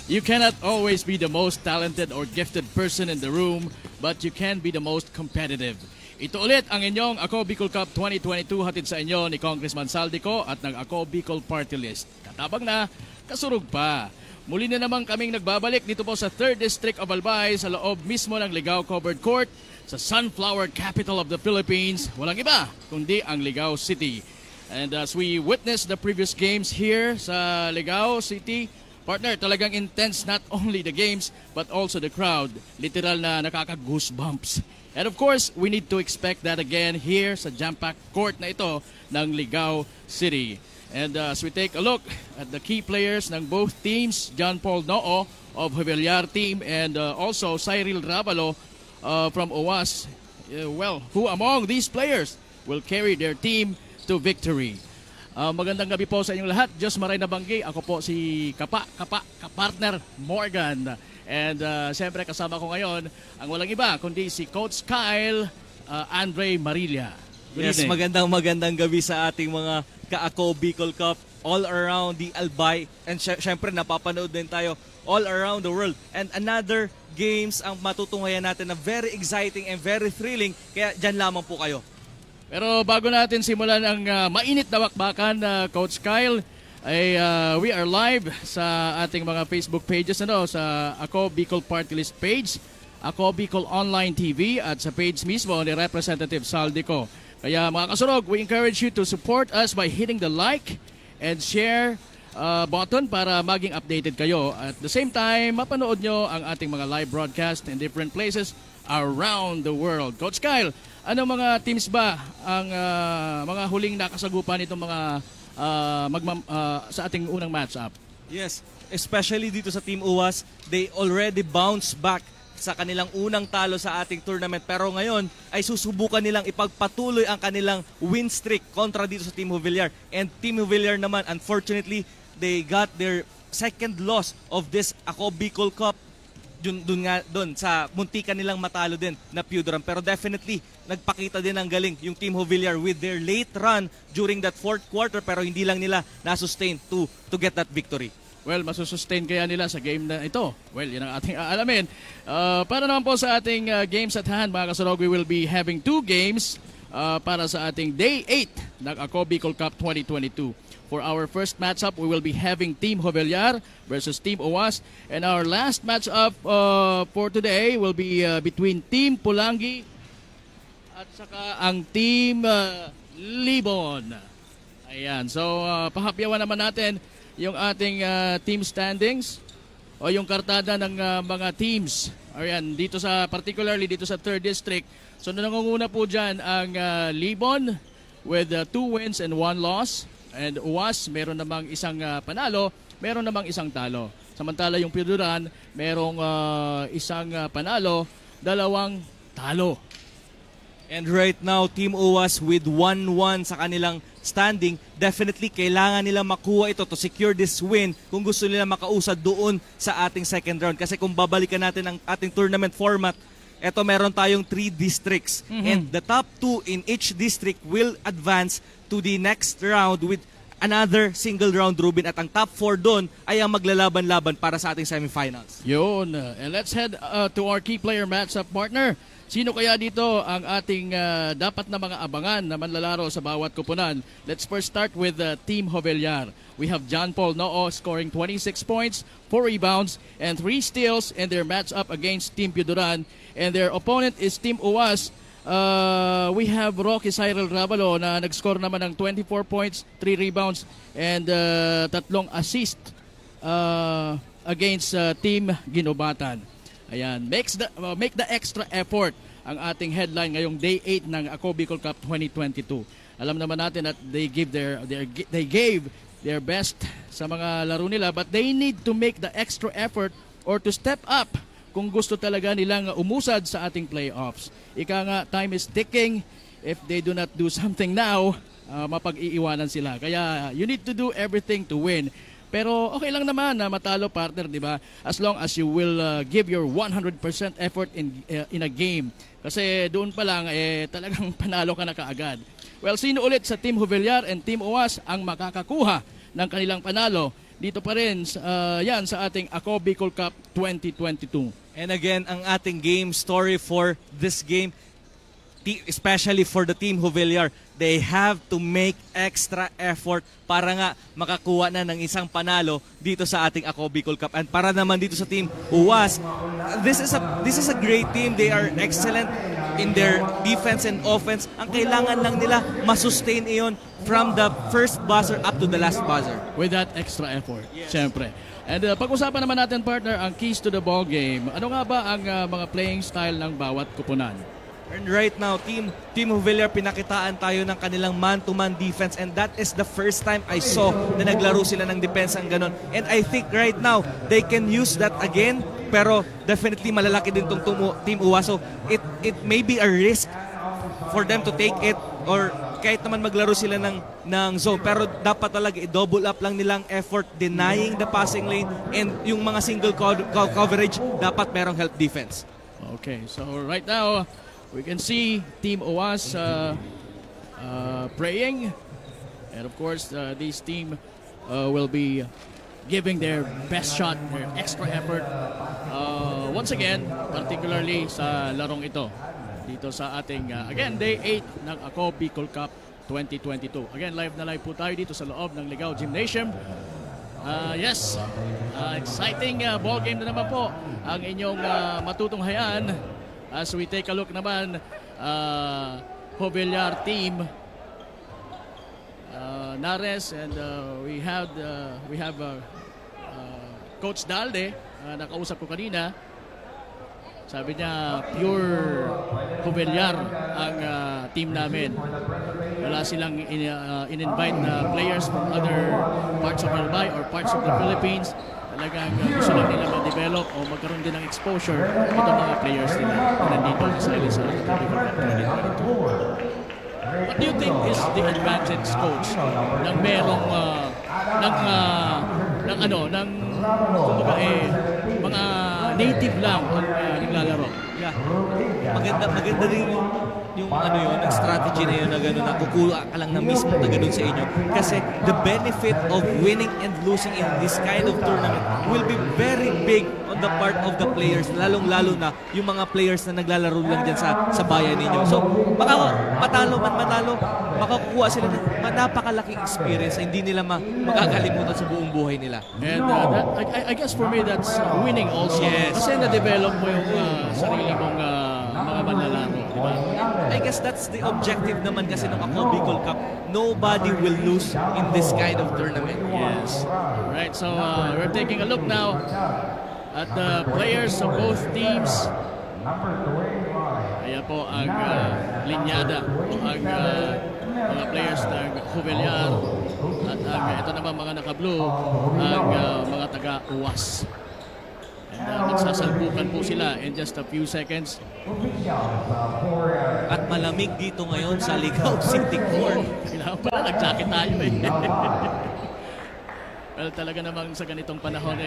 You cannot always be the most talented or gifted person in the room, but you can be the most competitive. Ito ulit ang inyong Ako Bicol Cup 2022 hatid sa inyo ni Congressman Saldico at ng Ako Bicol Party List. Katabang na, kasurog pa. Muli na naman kaming nagbabalik dito po sa 3rd District of Albay sa loob mismo ng Ligao Covered Court sa sunflower capital of the Philippines. Walang iba kundi ang Ligao City. And as we witness the previous games here sa Ligao City, partner, talagang intense not only the games but also the crowd. Literal na nakaka-goosebumps. And of course, we need to expect that again here sa jam-packed court na ito ng Ligao City. And as we take a look at the key players ng both teams, John Paul Noo of Javillar team and also Cyril Ravalo from OWAS, who among these players will carry their team to victory. Magandang gabi po sa inyong lahat. Diyos maray na banggi. Ako po si kapartner Morgan. And siyempre kasama ko ngayon ang walang iba kundi si Coach Kyle Andre Marilla. Yes, magandang gabi sa ating mga ka-Ako Bicol Cup all around the Albay. And syempre napapanood din tayo all around the world. And another games ang matutunghayan natin na very exciting and very thrilling. Kaya dyan lamang po kayo. Pero bago natin simulan ang mainit na wakbakan, Coach Kyle, ay we are live sa ating mga Facebook pages, sa Ako Bicol Party List page, Ako Bicol Online TV at sa page mismo ni Representative Saldico. Kaya mga kasurog, we encourage you to support us by hitting the like and share button para maging updated kayo. At the same time, mapanood nyo ang ating mga live broadcast in different places around the world. Coach Kyle, ano mga teams ba ang mga huling nakasagupan nitong mga sa ating unang match-up? Yes, especially dito sa Team UWAS, they already bounced back sa kanilang unang talo sa ating tournament. Pero ngayon ay susubukan nilang ipagpatuloy ang kanilang win streak kontra dito sa Team Javillar. And Team Javillar naman, unfortunately, they got their second loss of this Ako Bicol Cup. Doon sa muntikan nilang matalo din na Puduran. Pero definitely, nagpakita din ng galing yung Team Javillar with their late run during that fourth quarter pero hindi lang nila na-sustain to get that victory. Well, masusustain kaya nila sa game na ito? Well, yun ang ating aalamin. Para naman po sa ating games at hand, mga kasurog, we will be having 2 games para sa ating Day 8 ng Ako Bicol Cup 2022. For our first matchup, we will be having Team Javillar versus Team OWAS. And our last matchup for today will be between Team Pulangi at saka ang Team Libon. Ayan, so pahapyawan naman natin yung ating team standings o yung kartada ng mga teams. Ayan, particularly dito sa 3rd District. So nangunguna po dyan ang Libon with 2 wins and 1 loss. And UWAS, meron namang isang panalo, meron namang isang talo. Samantala yung Puduran, merong isang panalo, 2 talo. And right now, Team UWAS with 1-1 sa kanilang standing, definitely kailangan nila makuha ito to secure this win kung gusto nila makausad doon sa ating second round. Kasi kung babalikan natin ang ating tournament format, eto meron tayong 3 districts. And the top 2 in each district will advance to the next round with another single round robin at ang top 4 doon ay ang maglalaban-laban para sa ating semifinals. Yun. And let's head to our key player matchup partner. Sino kaya dito ang ating dapat na mga abangan na manlalaro sa bawat kupunan? Let's first start with Team Javillar. We have John Paul Noo scoring 26 points, 4 rebounds, and 3 steals in their matchup against Team Puduran. And their opponent is Team UWAS. We have Rocky Cyril Ravalo na nag-score naman ng 24 points, 3 rebounds, and 3 assist against Team Ginobatan. Ayan, make the extra effort ang ating headline ngayong Day 8 ng Ako Bicol Cup 2022. Alam naman natin that they gave their best sa mga laro nila, but they need to make the extra effort or to step up kung gusto talaga nilang umusad sa ating playoffs. Ika nga, time is ticking. If they do not do something now, mapag-iiwanan sila. Kaya you need to do everything to win. Pero okay lang naman na matalo, partner, di ba? As long as you will give your 100% effort in a game. Kasi doon pa lang, talagang panalo ka na kaagad. Well, sino ulit sa Team Javillar and Team OWAS ang makakakuha ng kanilang panalo dito pa rin yan sa ating Ako Bicol Cup 2022. And again, ang ating game story for this game, especially for the Team Jovellar, they have to make extra effort para nga makakuha na ng isang panalo dito sa ating Ako Bicol Cup. And para naman dito sa Team UWAS, this is a great team. They are excellent in their defense and offense. Ang kailangan lang nila masustain iyon from the first buzzer up to the last buzzer. With that extra effort, syempre. And pag-usapan naman natin, partner, ang keys to the ball game. Ano nga ba ang mga playing style ng bawat kupunan? And right now, Team Jovellar, pinakitaan tayo ng kanilang man-to-man defense, and that is the first time I saw na naglaro sila ng depensa ng ganon. And I think right now, they can use that again, pero definitely malalaki din itong Team UWAS. So it may be a risk for them to take it, or kahit naman maglaro sila ng zone, pero dapat talaga i-double up lang nilang effort, denying the passing lane, and yung mga single coverage, dapat merong help defense. Okay, so right now, we can see Team UWAS praying, and of course this team will be giving their best shot, their extra effort once again, particularly sa larong ito dito sa ating again day 8 ng Ako Bicol Cup 2022. Again, live na live po tayo dito sa loob ng Ligao Gymnasium. Yes, exciting ball game na naman po ang inyong matutunghayan. As we take a look naman, Jovellar team, Nares, and we have Coach Dalde, nakausap ko kanina. Sabi niya, pure Jovellar ang team namin. Wala silang in-invite na players from other parts of Albay or parts of the Philippines. Talagang gusto lang nila ma-develop o magkaroon din ng exposure itong mga players nila na nandito kasali sa Bicol Cup 2022. What do you think is the advantage, Coach, ng merong kumbaga mga native lang ang naglalaro? Yeah. Maganda rin yung ang strategy na yun na gano'n na kukuha ka lang na mismo na gano'n sa inyo. Kasi the benefit of winning and losing in this kind of tournament will be very big on the part of the players, lalong-lalo na yung mga players na naglalaro lang dyan sa bayan ninyo. So, matalo, makakuha sila ng napakalaking experience na hindi nila makakalimutan sa buong buhay nila. And I guess for me, that's winning also. Yes. Kasi na-develop mo yung sarili mong mga manlalaro. Diba? I guess that's the objective naman kasi ng Ako Bicol Cup. Nobody will lose in this kind of tournament. Yes. Alright, so we're taking a look now at the players of both teams. Ayan po ang linyada o ang mga players ng Jovellar. At ito naman mga naka-blue, ang mga taga-UWAS. And magsasalpukan po sila in just a few seconds. At malamig dito ngayon sa Ligao City Core. Kailangan pala nag-jacket tayo eh. Well, talaga namang sa ganitong panahon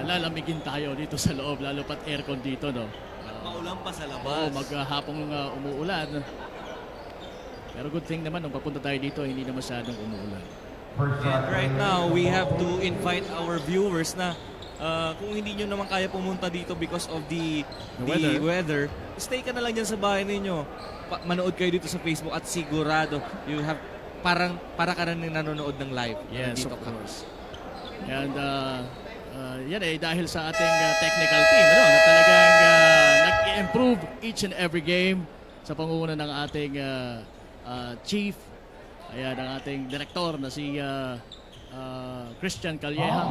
lalamigin tayo dito sa loob, lalo pat aircon dito, no? At maulan pa sa labas. Oo, maghapong umuulan. Pero good thing naman, nung papunta tayo dito, hindi na masyadong umuulan. And right now, we have to invite our viewers na kung hindi nyo naman kaya pumunta dito because of the weather, stay ka na lang dyan sa bahay ninyo. Manood kayo dito sa Facebook at sigurado you have para ka rin nanonood ng live. Yes, dito of course. And yan dahil sa ating technical team na talagang nag-improve each and every game sa pangunguna ng ating chief, ayan, ang ating direktor na si Christian Calleja.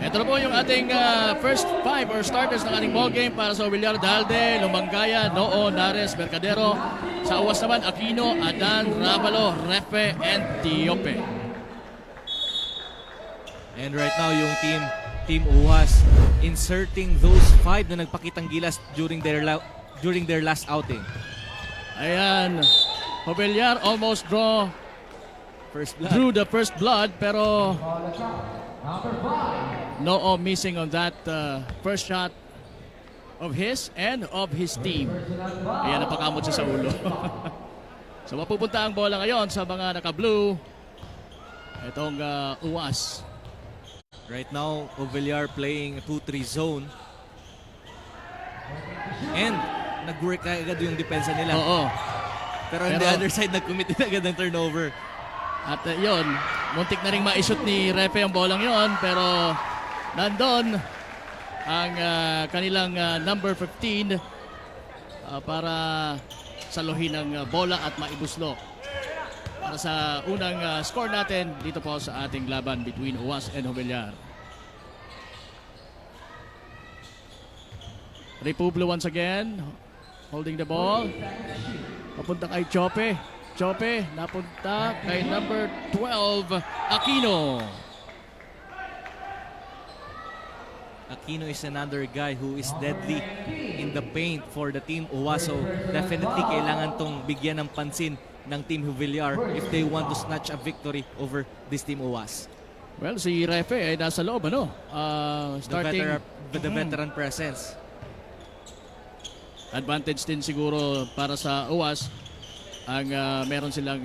Ito na po yung ating first five or starters ng ating ball game para sa Jovellar: Dalde, Lumanggaya, Noo, Nares, Mercadero. Sa UWAS naman, Aquino, Adan, Ravalo, Refe, and Tiope. And right now, yung Team UWAS inserting those five na nagpakitang gilas during their last outing. Ayan, Jovellar almost drew the first blood, pero Noo missing on that first shot of his and of his team. Ayan, napakamot siya sa ulo. So mapupunta ang bola ngayon sa mga naka-blue. Itong UAS. Right now, Villar playing 2-3 zone. And nag-work agad yung depensa nila. Oo. Pero on the other side, nag-commit din agad ng turnover. At yun, muntik na rin ma-shoot ni Refe ang bolang yon, pero nandun ang kanilang number 15 para saluhin ang bola at maibuslok. Para sa unang score natin dito po sa ating laban between UAS and Villar. Republo once again, holding the ball. Papunta kay Chope. Chope, napunta kay number 12, Aquino. Aquino is another guy who is deadly in the paint for the team UAS. So definitely kailangan tong bigyan ng pansin ng Team Villar if they want to snatch a victory over this Team UAS. Well, si Refe ay nasa loob, ano? Starting The veteran presence. Advantage din siguro para sa UAS ang meron silang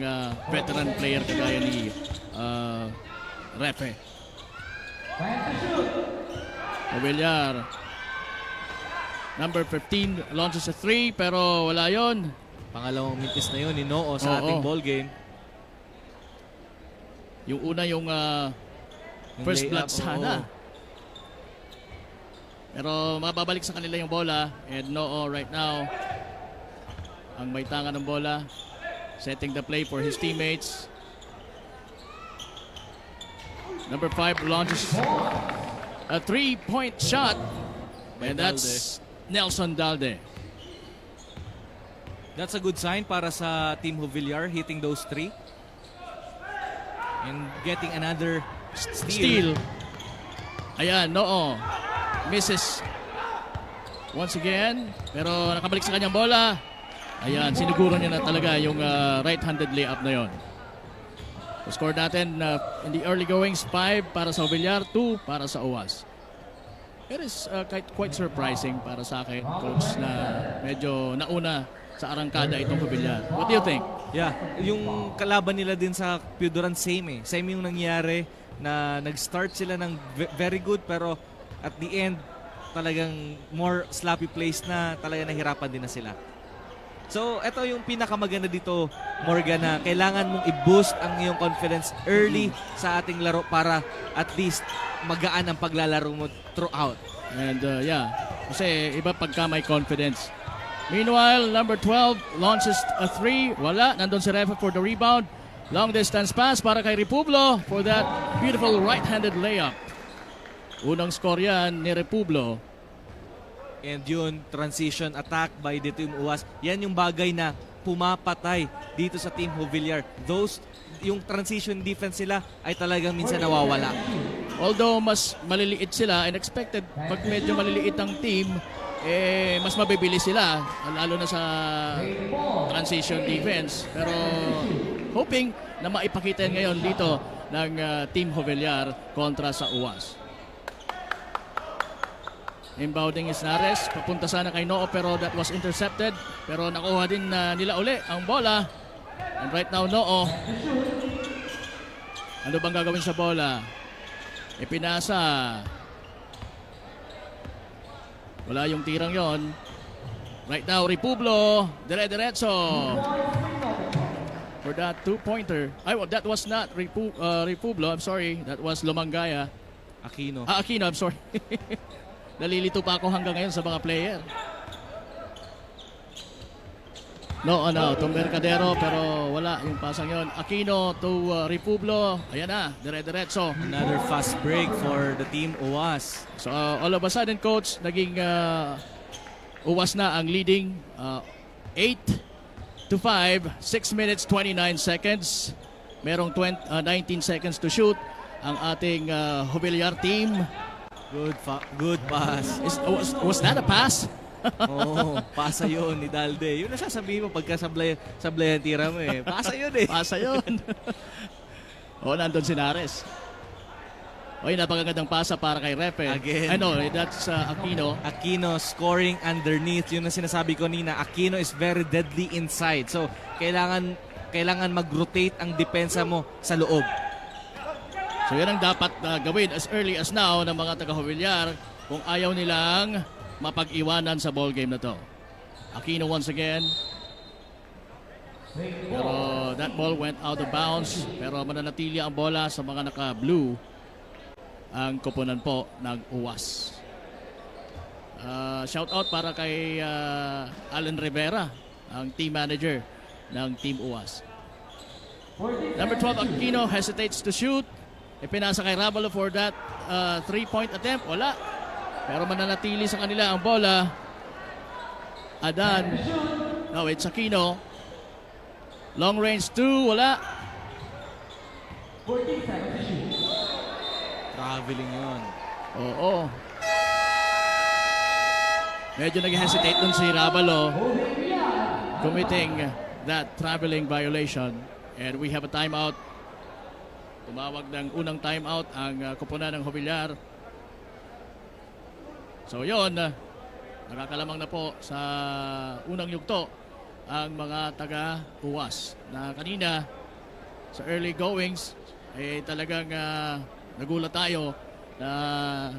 veteran player kagaya ni Refe. Villar, number 15, launches a 3 pero wala yon. Pangalawang mintis na yun ni Noo sa ating ball game. Yung una yung first blood sana. Pero mababalik sa kanila yung bola. And Noo right now ang may tanga ng bola, setting the play for his teammates. Number 5 launches a 3-point shot. And that's Nelson Dalde. That's a good sign para sa Team Villar, hitting those 3. And getting another steal. Ayan, Noo misses once again. Pero nakabalik sa kanyang bola. Ayan, siniguro niya na talaga yung right-handed layup na yon. So score natin in the early goings, 5 para sa Villar, 2 para sa UAS. It is quite surprising para sa akin, Coach, na medyo nauna sa arangkada itong Villar. What do you think? Yeah, yung kalaban nila din sa Puduran same eh. Same yung nangyari na nag-start sila ng very good pero at the end talagang more sloppy plays na talaga nahirapan din na sila. So, ito yung pinakamaganda dito, Morgan, na kailangan mong i-boost ang iyong confidence early sa ating laro para at least magaan ang paglalaro mo throughout. And yeah, kasi iba pagka may confidence. Meanwhile, number 12 launches a 3. Wala, nandun si Refa for the rebound. Long distance pass para kay Republo for that beautiful right-handed layup. Unang score yan ni Republo. And yun, transition attack by the Team UAS. Yan yung bagay na pumapatay dito sa Team Villar. Yung transition defense sila ay talagang minsan nawawala. Although mas maliliit sila and expected pag medyo maliliit ang team, mas mabibili sila lalo na sa transition defense. Pero hoping na maipakita yan ngayon dito ng Team Villar kontra sa UAS. Inbounding is Nares. Papunta sana kay Noo pero that was intercepted. Pero nakuha din nila uli ang bola. And right now Noo. Ano bang gagawin sa bola? Ipinasa. Wala yung tirang yon. Right now Republo. Dire-diretso. For that two-pointer. That was not Republo. I'm sorry. That was Lumangaya. Aquino. Aquino, I'm sorry. Nalilito pa ako hanggang ngayon sa mga player. To Mercadero pero wala yung pasang yon. Aquino to Republo. Ayan na, dire-diretso. Another fast break for the Team UAS. So all of a sudden, Coach, naging UAS na ang leading 8-5, 6 minutes 29 seconds. Merong 19 seconds to shoot ang ating Villar team. Good pass. Was that a pass? Pasa yun ni Dalde. Yun nasasabihin mo pagka sablayan tira mo eh. Pasa yun eh. Pasa yun. Nandun si Nares. Oy, napakagandang pasa para kay Repe. Again. I know, that's Aquino. Aquino scoring underneath. Yun ang sinasabi ko nina. Aquino is very deadly inside. So, kailangan mag-rotate ang depensa mo sa loob. So yan ang dapat gawin as early as now ng mga taga-Jovellar kung ayaw nilang mapag-iwanan sa ball game na to. Aquino once again. Pero that ball went out of bounds. Pero mananatili ang bola sa mga naka-blue ang koponan po ng UWAS. Shout out para kay Alan Rivera, ang team manager ng Team UWAS. Number 12, Aquino hesitates to shoot. Ipinasa kay Ravalo for that 3-point attempt. Wala. Pero mananatili sa kanila ang bola. Adan. No, it's Aquino. Long range 2. Wala. Traveling yun. Oo. Medyo nag-hesitate dun si Ravalo committing that traveling violation. And we have a timeout. Tumawag ng unang timeout ang koponan ng Jovellar. So yon, nakakalamang na po sa unang yugto ang mga taga-UWAS na kanina sa early goings talagang nagulat tayo na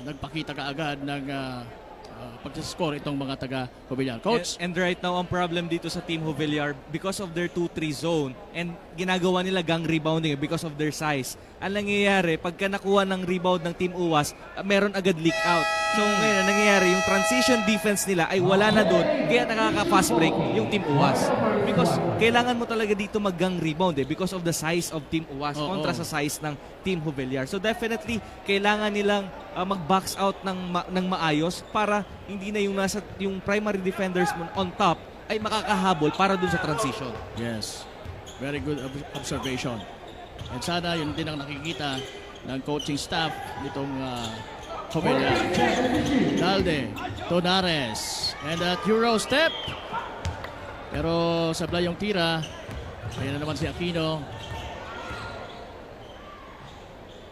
nagpakita kaagad ng pag-score itong mga taga-Jovellar. Coach? And right now, ang problem dito sa Team Jovellar, because of their 2-3 zone, and ginagawa nila gang rebounding because of their size. Ang nangyayari, pagka nakuha ng rebound ng Team UWAS, meron agad leak out. So ngayon, ang nangyayari, yung transition defense nila ay wala na doon, kaya nakaka-fast break yung Team UWAS. Because kailangan mo talaga dito mag-gang rebound because of the size of Team UWAS kontra sa size ng Team Jovellar. So definitely, kailangan nilang mag-box out ng maayos para hindi na yung primary defenders mo on top ay makakahabol para dun sa transition. Yes. Very good observation. And sana yun din ang nakikita ng coaching staff nitong Jovellar. Dalde, Tonares, and that Euro step. Pero sablay yung tira. Ayan na naman si Aquino.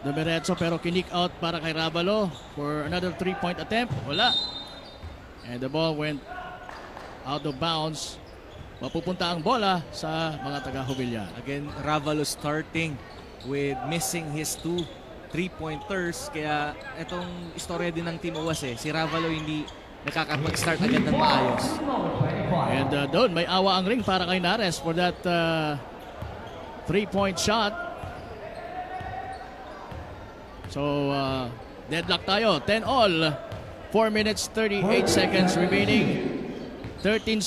Dumiretso pero kinik out para kay Ravalo for another 3-point attempt. Wala. And the ball went out of bounds. Mapupunta ang bola sa mga taga-Jovellar. Again, Ravalo starting with missing his 2 3-pointers. Kaya itong istorya din ng Team UWAS si Ravalo hindi nakakapag-start agad ng maayos. And doon may awa ang ring para kay Nares for that 3-point shot. So deadlock tayo. 10-all. 4 minutes 38 seconds remaining. 11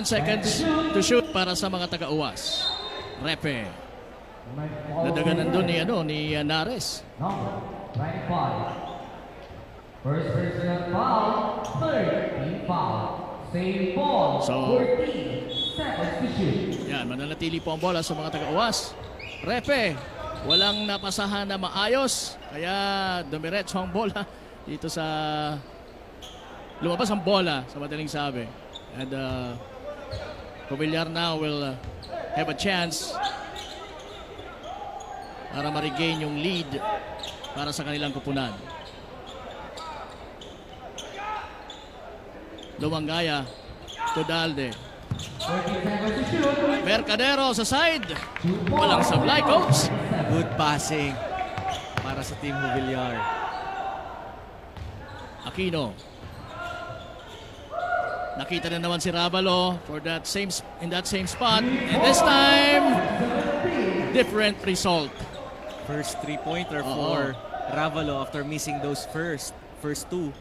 seconds to shoot para sa mga taga-UWAS. Repe. Nadaganan doon ni Nares. Number 95. First personal foul, third team foul. Same ball, So, 14 seconds to shoot. Yan, mananatili po ang bola sa mga taga-UWAS. Repe, walang napasahan na maayos. Kaya dumiretso ang bola dito sa... Lumabas ang bola sa madaling sabi. And Jovellar now will have a chance para ma-regain yung lead para sa kanilang kupunan. Lumangaya to Dalde. 14 seconds to shoot. Mercadero sa side. Walang sablay, coach. Good passing para sa Team Jovellar. Aquino. Nakita na naman si Ravalo for that in that same spot. And this time, different result. First 3-pointer for Ravalo after missing those first 2.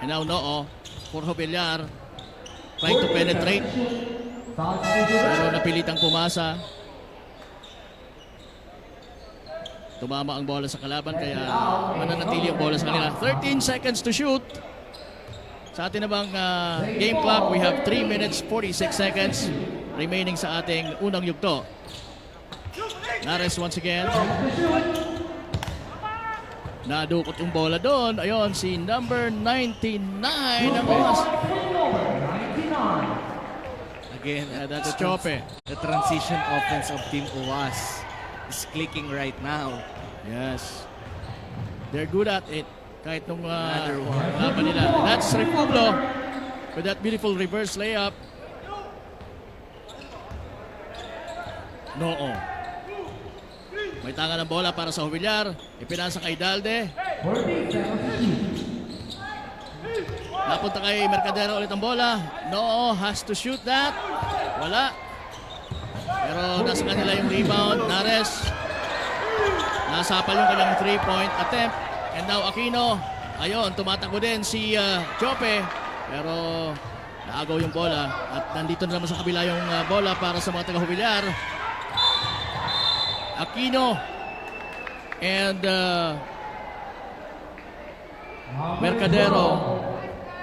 And now Noo for Jovellar trying to penetrate. Pero napilitang pumasa. Tumama ang bola sa kalaban kaya mananatili ang bola sa kanila. 13 seconds to shoot. Sa ating namang game clock, we have 3 minutes 46 seconds remaining sa ating unang yugto. Nares once again. Nadukot yung bola doon. Ayun, si number 99 ang oras. Again, That's Chope. The transition offense of Team UAS is clicking right now. Yes. They're good at it. Kahit nung Another one. laban nila. That's Refuglo with that beautiful reverse layup. Noo. May tanga ng bola para sa Jubilar. Ipinasa kay Dalde. 40 seconds to shoot. Napunta kay Mercadero ulit ang bola. Noo has to shoot that. Wala. Pero nasa kanila yung rebound. Nares. Nasapal yung kanyang 3-point attempt. And now Aquino. Ayun, tumatakbo din si Chope. Pero naagaw yung bola. At nandito na naman sa kabila yung bola para sa mga taga-Jubilar. Aquino. And Mercadero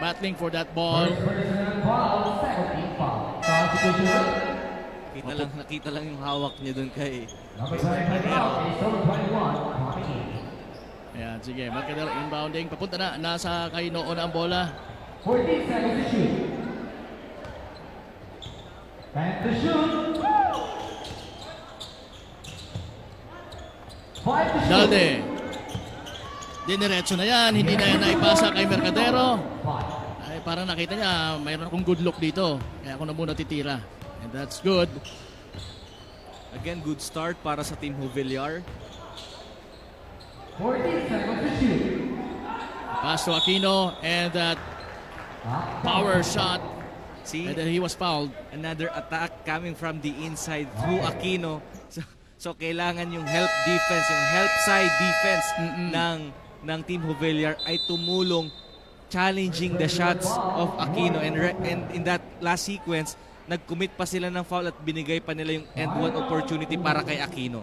battling for that ball. First personal foul, second team foul. Foul situation. Nakita lang yung hawak niya dun kay Number 25 foul is number 21, coming in. Ayan, sige. Mercadero inbounding. Papunta na. Nasa kay Noo na ang bola. 14 seconds to shoot. Time to shoot. 5 to shoot. Dalde. Diniretso na yan. Hindi na yan naipasa kay Mercadero. 5. Ay, parang nakita niya, mayroon akong good look dito. Kaya ako na muna titira. And that's good. again good start para sa Team Jubilar. 14 seconds to shoot. Pass to Aquino and that power shot. See, And then he was fouled. another attack coming from the inside through Aquino. So kailangan yung help defense, yung help side defense ng Team Jubilar ay tumulong challenging the shots of Aquino, and in that last sequence nag-commit pa sila ng foul at binigay pa nila yung end one opportunity para kay Aquino.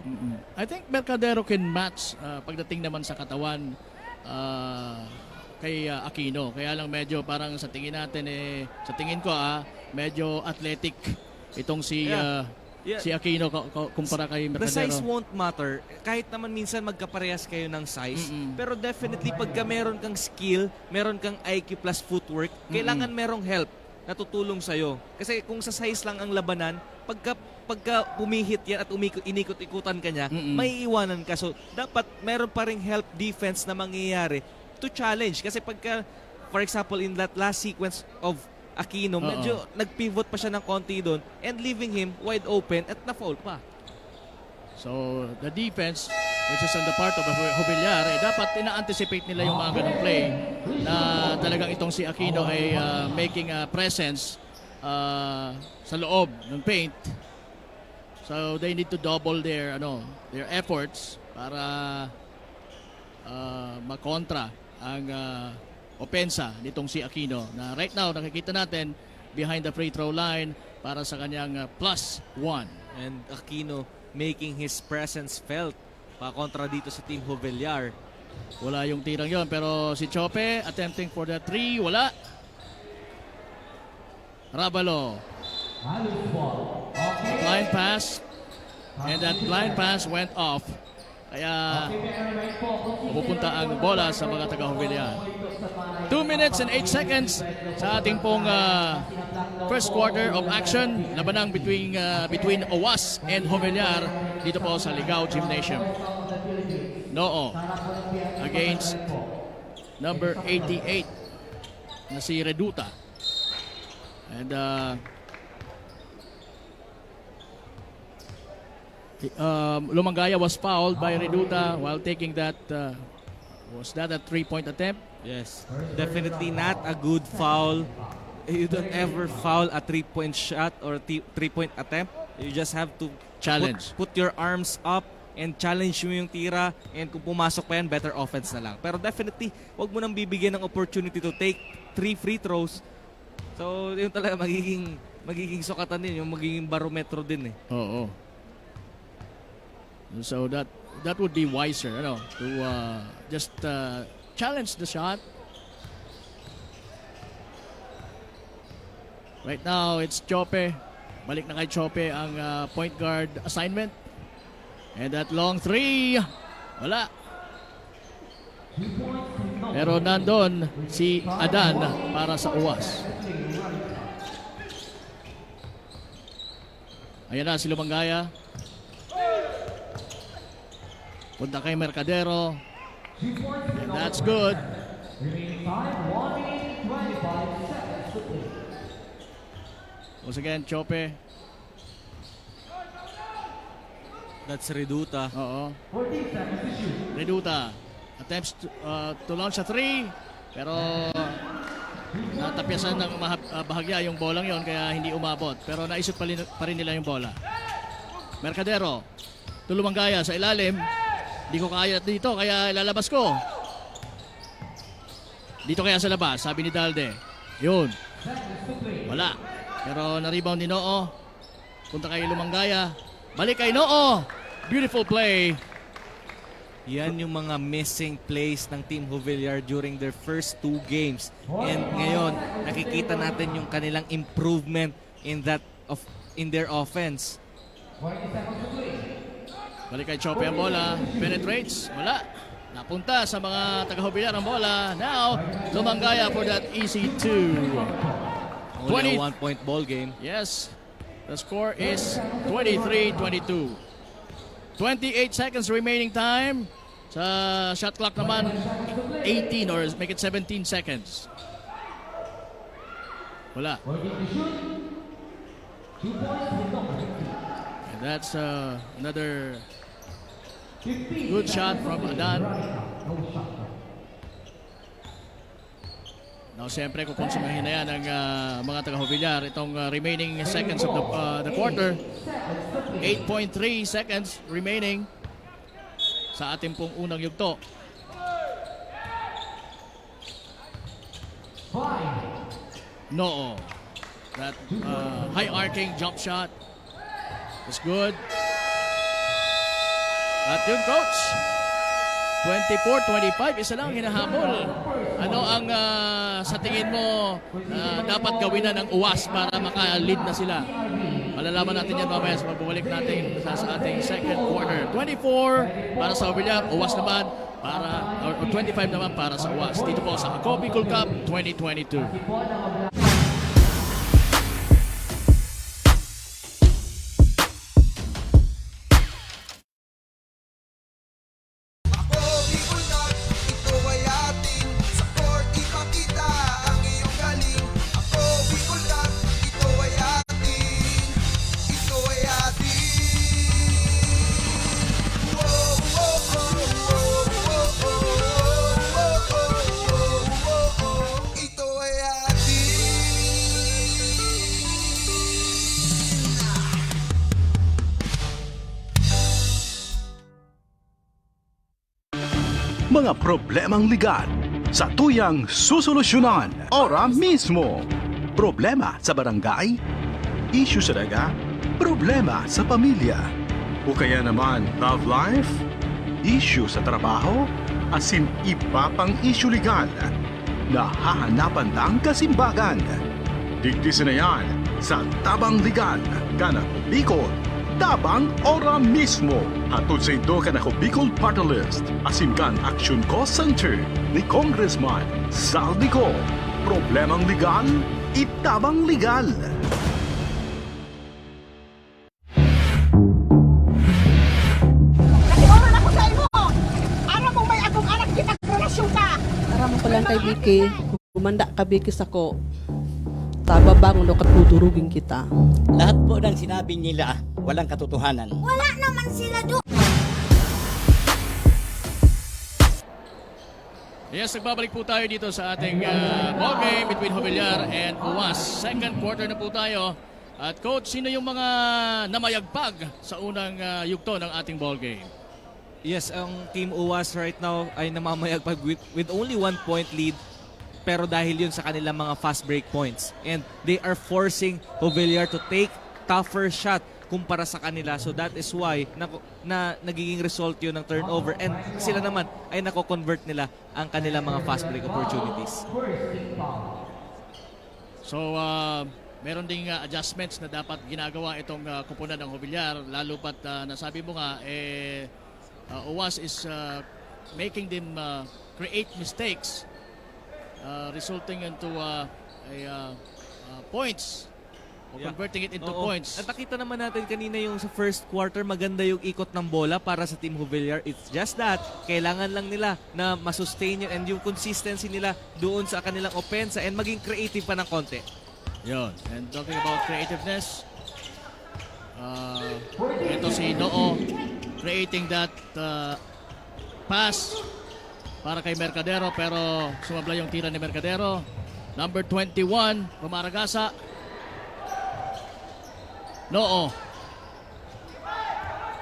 I think Mercadero can match pagdating naman sa katawan kay Aquino. Kaya lang medyo parang sa tingin natin sa tingin ko medyo athletic itong si Yeah. si Aquino kumpara kay The Mercadero. size won't matter. Kahit naman minsan magkaparehas kayo ng size. Pero definitely pagka meron kang skill, meron kang IQ plus footwork, kailangan merong help na tutulong sa'yo. Kasi kung sa size lang ang labanan, pagka pumihit yan at inikot-ikutan ka niya, may iwanan ka. So dapat meron pa ring help defense na mangyayari to challenge. Kasi pagka, for example, in that last sequence of Aquino, medyo nag-pivot pa siya ng konti doon and leaving him wide open at na-foul pa. So the defense, which is on the part of Jubilar, dapat ina-anticipate nila yung mga ganong play na talagang itong si Aquino ay making a presence sa loob ng paint. So they need to double their efforts para makontra ang opensa nitong si Aquino na right now nakikita natin behind the free throw line para sa kanyang +1. And Aquino making his presence felt pa kontra dito sa Team Jubilar. Wala yung tirang yon pero si Chope attempting for the 3, wala. Rabalo, Loose ball. Okay. blind pass, and that blind pass went off. Kaya pupunta ang bola sa mga taga-Jubilar. 2 minutes and 8 seconds sa ating pong first quarter of action. Labanang between OWAS and Jubilar dito po sa Ligao Gymnasium. Noo against number 88 na si Reduta. And Lumangaya was fouled by Reduta while taking that was that a 3-point attempt? Yes, definitely not a good foul. You don't ever foul a 3-point shot or 3-point attempt. You just have to Challenge. put your arms up and challenge mo yung tira, and kung pumasok pa yan, better offense na lang. Pero definitely, wag mo nang bibigyan ng opportunity to take 3 free throws. So, yun talaga magiging sukatan din, yung magiging barometro din eh. Oo. So that would be wiser, to just challenge the shot. Right now, it's Chope. Balik na kay Chope ang point guard assignment. And that long 3, wala. Pero nandun si Adan para sa UWAS. Ayan na si Lumangaya. Punta kay Mercadero. And that's good. Remaining time, 1 minute, 25 seconds to play. Once again, Chope. That's Reduta. Oo. 14 seconds to shoot. Reduta attempts to launch a 3. Pero natapyasan ng bahagya yung bolang yon kaya hindi umabot. Pero naisip pa rin nila yung bola. Mercadero. Tulumangaya sa ilalim. Hindi ko kaya dito kaya lalabas ko. Dito kaya sa labas, sabi ni Dalde. Yun. Wala. Pero na-rebound ni Noo. Punta kay Lumangaya. Balik kay Noo. Beautiful play. Yan yung mga missing plays ng Team Juvillar during their first 2 games. And ngayon, nakikita natin yung kanilang improvement in their offense. 20 seconds to play. Balik kay Chope ang bola. Penetrates. Wala. Napunta sa mga taga-Juvillar ang bola. Now, Lumangaya for that easy 2. Only 20. a 1-point ball game. Yes. The score is 23-22. 28 seconds remaining time. Sa shot clock naman, 18 or make it 17 seconds. Wala. Working to shoot. 2 points with no And that's another 15 good shot from Adan. no shot. Now, siyempre, kukonsumahin na yan ng mga taga-Juvillar itong remaining seconds of the quarter. 8.3 seconds remaining sa ating pong unang yugto. 5. Noo. That high arcing jump shot is good. At yun, coach. 24-25, isa lang hinahabol. Ano ang sa tingin mo dapat gawin na ng UWAS para maka-lead na sila? Malalaman natin yan mamaya sa pagbabalik natin sa ating second quarter. 24 para sa Juvillar, UWAS naman para, or 25 naman para sa UWAS. Dito po sa Ako Bicol Cup 2022. Ako, Bicol Cup, ito ay atin. Sa court, ipakita ang iyong galing. Ako, Bicol Cup, ito ay atin. Ito ay atin. Whoa, whoa, whoa, whoa, whoa, whoa, whoa, whoa, whoa. Ito ay atin. Mga problemang legal sa tuyang susolusyonan ora mismo. Problema sa barangay, issue sa daga, problema sa pamilya, o kaya naman love life, issue sa trabaho, asin iba pang issue legal. Nahahanapan lang kasimbagan. Digdisin na yan sa Tabang Legal, Kanako Bicol. Tabang ora mismo. Hatod sa ito Kanako Bicol Party List. Asimkan Action Cost Center ni Congressman Saldico. Problemang legal, itabang legal. Nag-oral ako sa imo. Aram mo may akong anak kinagrelasyon ka. Aram ko lang kay Vicky, gumanda ka Vicky sako. Tababang no katutulugin kita. Lahat po ng sinabi nila, walang katotohanan. Wala naman sila doon. Yes, nagbabalik po tayo dito sa ating ball game between Juvillar and UWAS. Second quarter na po tayo. At coach, sino yung mga namayagpag sa unang yugto ng ating ball game? Yes, ang Team UWAS right now ay namamayagpag with only 1 point lead. Pero dahil yun sa kanilang mga fast break points. And they are forcing Juvillar to take tougher shot kumpara sa kanila. So that is why na nagiging result yun ng turnover. And sila naman ay nako-convert nila ang kanilang mga fast break opportunities. So, meron ding adjustments na dapat ginagawa itong kupunan ng Juvillar. Lalo pat nasabi mo nga, UWAS is making them create mistakes resulting into points o converting it into Oo. points. At nakita naman natin kanina yung sa first quarter, maganda yung ikot ng bola para sa Team Jubillar. It's just that, kailangan lang nila na masustain yun and yung consistency nila doon sa kanilang opensa and maging creative pa ng konti. Yun. And talking about creativeness, ito si Noo creating that pass para kay Mercadero pero sumabla yung tira ni Mercadero. Number 21, Rumaragasa. Noo.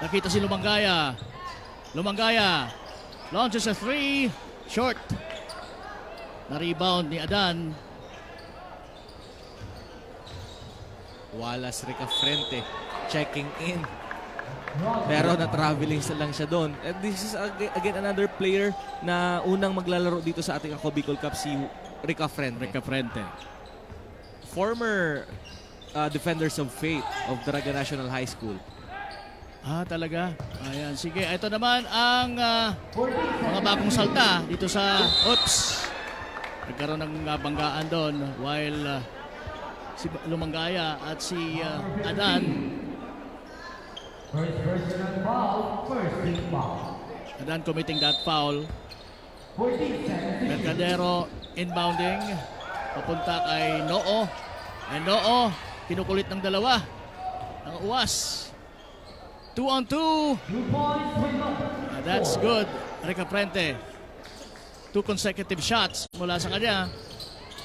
Nakita si Lumangaya. Lumangaya launches a 3. Short. Na-rebound ni Adan. Wallace Ricafrente checking in. Pero na-traveling lang siya doon. And this is again another player na unang maglalaro dito sa ating Ako Bicol Cup, si Ricafrente. Ricafrente. Former Defenders of Faith of Daraga National High School. Talaga? Ayan, sige. Ito naman ang mga bagong salta dito sa... Oops! Nagkaroon ng banggaan doon while si Lumangaya at si Adan. First personal foul, first team foul. Adan committing that foul. 14 seconds. Mercadero inbounding. Papunta kay Noo. And Noo, kinukulit ng dalawa. Ang uwas. 2-on-2. 2 points with no. That's good. Ricafrente. 2 consecutive shots mula sa kanya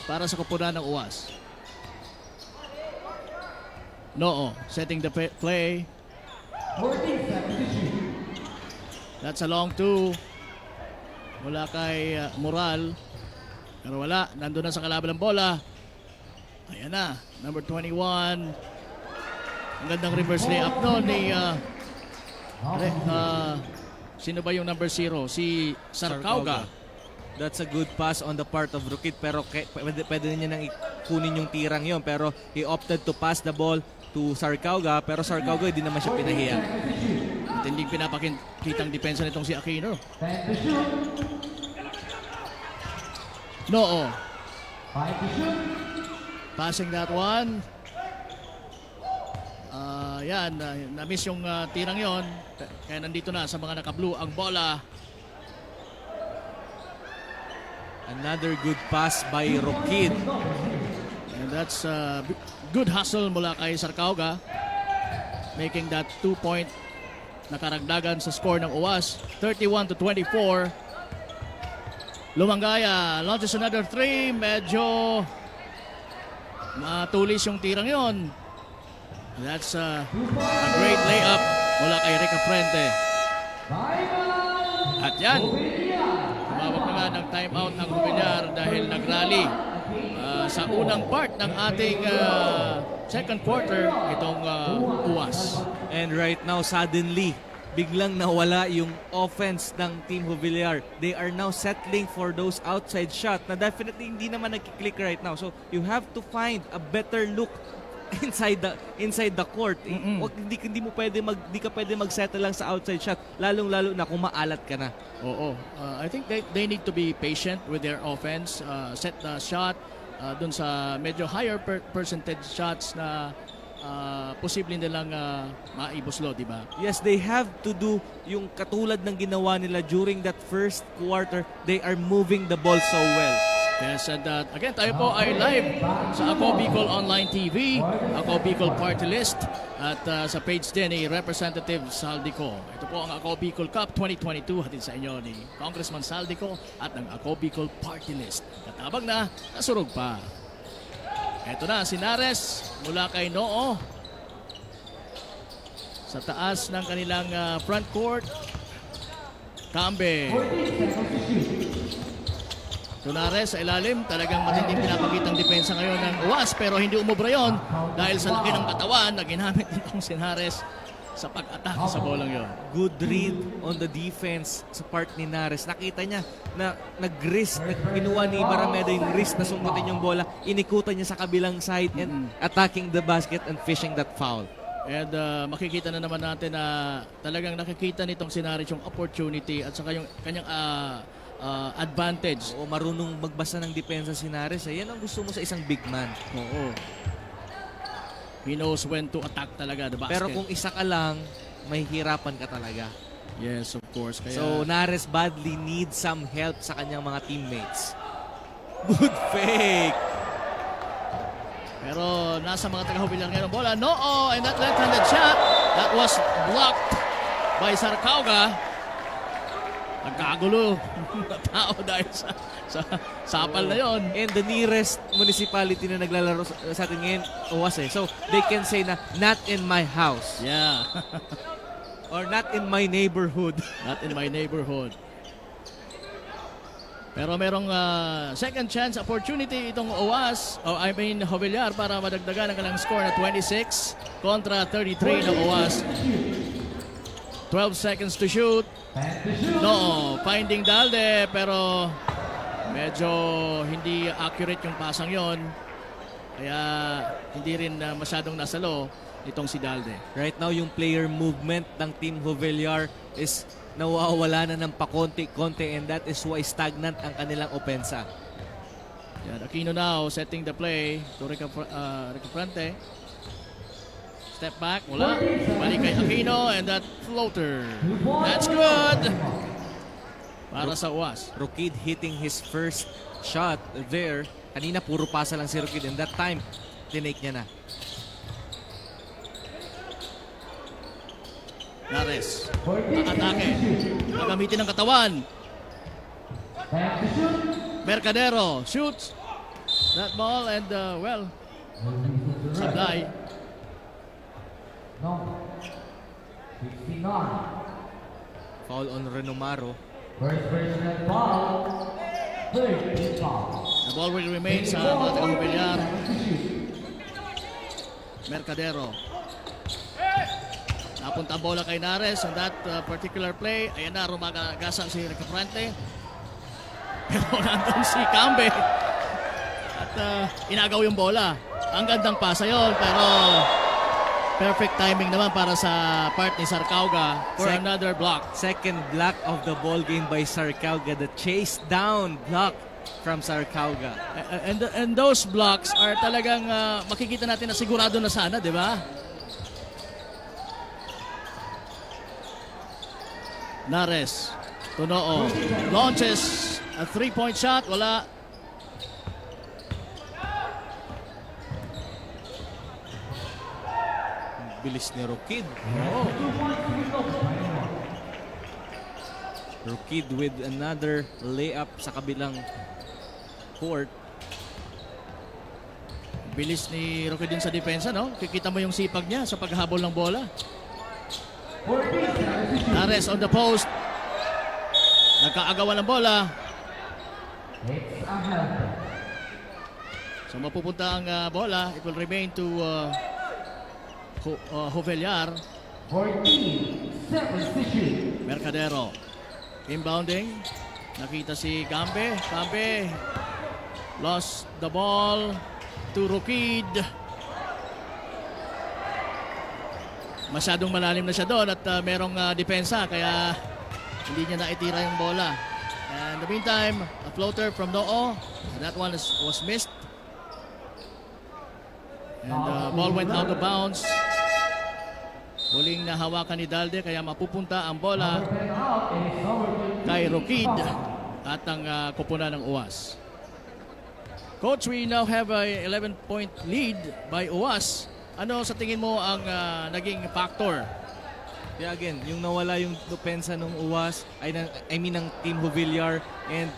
para sa kupunan ng uwas. Noo setting the play. 14 seconds to shoot. That's a long 2 mula kay Moral. Pero wala. Nandun na sa kalaban ng bola. Ayan na. Number 21. Ang gandang reverse layup noon ni sino ba yung number 0? Si Sarcauga. That's a good pass on the part of Rukit, pero pwede niya nang kunin yung tirang yon, pero he opted to pass the ball to Sarcauga, pero Sarcauga hindi naman siya pinahiya. At hindi pinapakitang depensa nitong si Aquino. 10 to shoot. Noo 5 to shoot. passing that one. Yan, na-miss yung tirang yon. Kaya nandito na sa mga naka-blue ang bola. Another good pass by Rukit. And that's good hustle mula kay Sarcauga. Making that 2-point na karagdagan sa score ng UWAS. 31-24. Lumangaya launches another 3. Medyo matulis yung tirang yon. That's a great layup mula kay Ricafrente. At yan, tumawag na nga ng timeout ng Jubillar dahil nag-rally sa unang part ng ating second quarter itong UWAS. And right now, suddenly, biglang nawala yung offense ng Team Jubillar. They are now settling for those outside shots na definitely hindi naman nag-click right now. So, you have to find a better look inside the court. Hindi ka pwede mag-settle lang sa outside shot, lalong-lalo na kung maalat ka na. Oo. I think they need to be patient with their offense. Set the shot dun sa medyo higher percentage shots na posible nilang maibuslo, di ba? Yes, they have to do yung katulad ng ginawa nila during that first quarter. They are moving the ball so well. Yes, and again, tayo po ay live sa Ako Bicol Online TV, Ako Bicol Party List, at sa page din ni Representative Saldico. Ito po ang Ako Bicol Cup 2022, hatid sa inyo ni Congressman Saldico at ng Ako Bicol Party List. Katabang na, nasurog pa. Ito na, Sinares mula kay Noo. Sa taas ng kanilang front court. Cambe. Tunares sa ilalim, talagang matinding pinapakitang depensa ngayon ng UWAS, pero hindi umubra yon dahil sa laki ng katawan na ginamit nitong Sinares sa pag-atake sa bolang yon. Good read on the defense sa part ni Nares. Nakita niya na nag-wrist, ginawa ni Barameda yung wrist na sungkutin yung bola, inikutan niya sa kabilang side and attacking the basket and fishing that foul. And makikita na naman natin na talagang nakikita nitong Sinares yung opportunity at saka yung kanyang advantage. O marunong magbasa ng depensa si Nares. Yan ang gusto mo sa isang big man. Oo. He knows when to attack talaga the basket. Pero kung isa ka lang, mahihirapan ka talaga. Yes, of course. Kaya, So Nares badly needs some help sa kanyang mga teammates. Good fake! pero nasa mga taga-Jubilar ngayon ang bola. No, and that left-handed shot, that was blocked by Sarcauga. Nagkagulo na tao dahil sa sapal na yon. And the nearest municipality na naglalaro sa atin ngayon, Uwas eh. So they can say na, not in my house. Yeah. Or not in my neighborhood. Not in my neighborhood. Pero merong second chance opportunity itong Jovellar para madagdagan ang kanilang score na 26 kontra 33 ng OWAS. 12 seconds to shoot. No, finding Dalde pero medyo hindi accurate yung pasang yon. Kaya hindi rin masyadong nasalo itong si Dalde. Right now, yung player movement ng Team Jovellar is nawawala na ng pakonti-konti, and that is why stagnant ang kanilang opensa. Yan, Aquino now setting the play to Recafrante. Step back, wala. Balik kay Aquino and that floater. That's good! Para sa UAS. Rukid hitting his first shot there. Kanina puro pasa lang si Rukid, and that time, tinake niya na. Nares. Atake. Gagamitin ng katawan. Mercadero shoots that ball and sablay. No. 69. Foul on Renomaro. First personal foul. Third team foul. The ball will remain sa mga taga-Jubilar. Mercadero. Napunta ang bola kay Nares on that particular play. Ayan na, rumagasan si Recafrante. Pero nandun si Cambe. At inagaw yung bola. Ang gandang pasa yon, pero perfect timing naman para sa part ni Sarcauga for another block. Second block of the ball game by Sarcauga. The chase down block from Sarcauga. And those blocks are talagang makikita natin na sigurado na sana, di ba? Nares, Tunoo, launches a three-point shot, wala. Bilis ni Rukid. Rukid with another layup sa kabilang court. Bilis ni Roque din sa depensa, no? Kikita mo yung sipag niya sa paghabol ng bola. Nares on the post. Nagkaagawan ng bola. It's a helper. So mapupunta ang bola. It will remain to Jovellar. 14. Substitute. Mercadero. Inbounding. Nakita si Cambe. Cambe lost the ball to Rukid. Masyadong malalim na siya doon at merong depensa kaya hindi niya naitira yung bola. And in the meantime, a floater from Noo. That one was missed. And the ball went out of bounds. Huling nahawakan ni Dalde kaya mapupunta ang bola kay Rukid at ang kupunan ng UAS. Coach, we now have a 11-point lead by UAS. Ano sa tingin mo ang naging factor? Yeah, again, yung nawala yung depensa ng UAS, ng Team Jovellar, and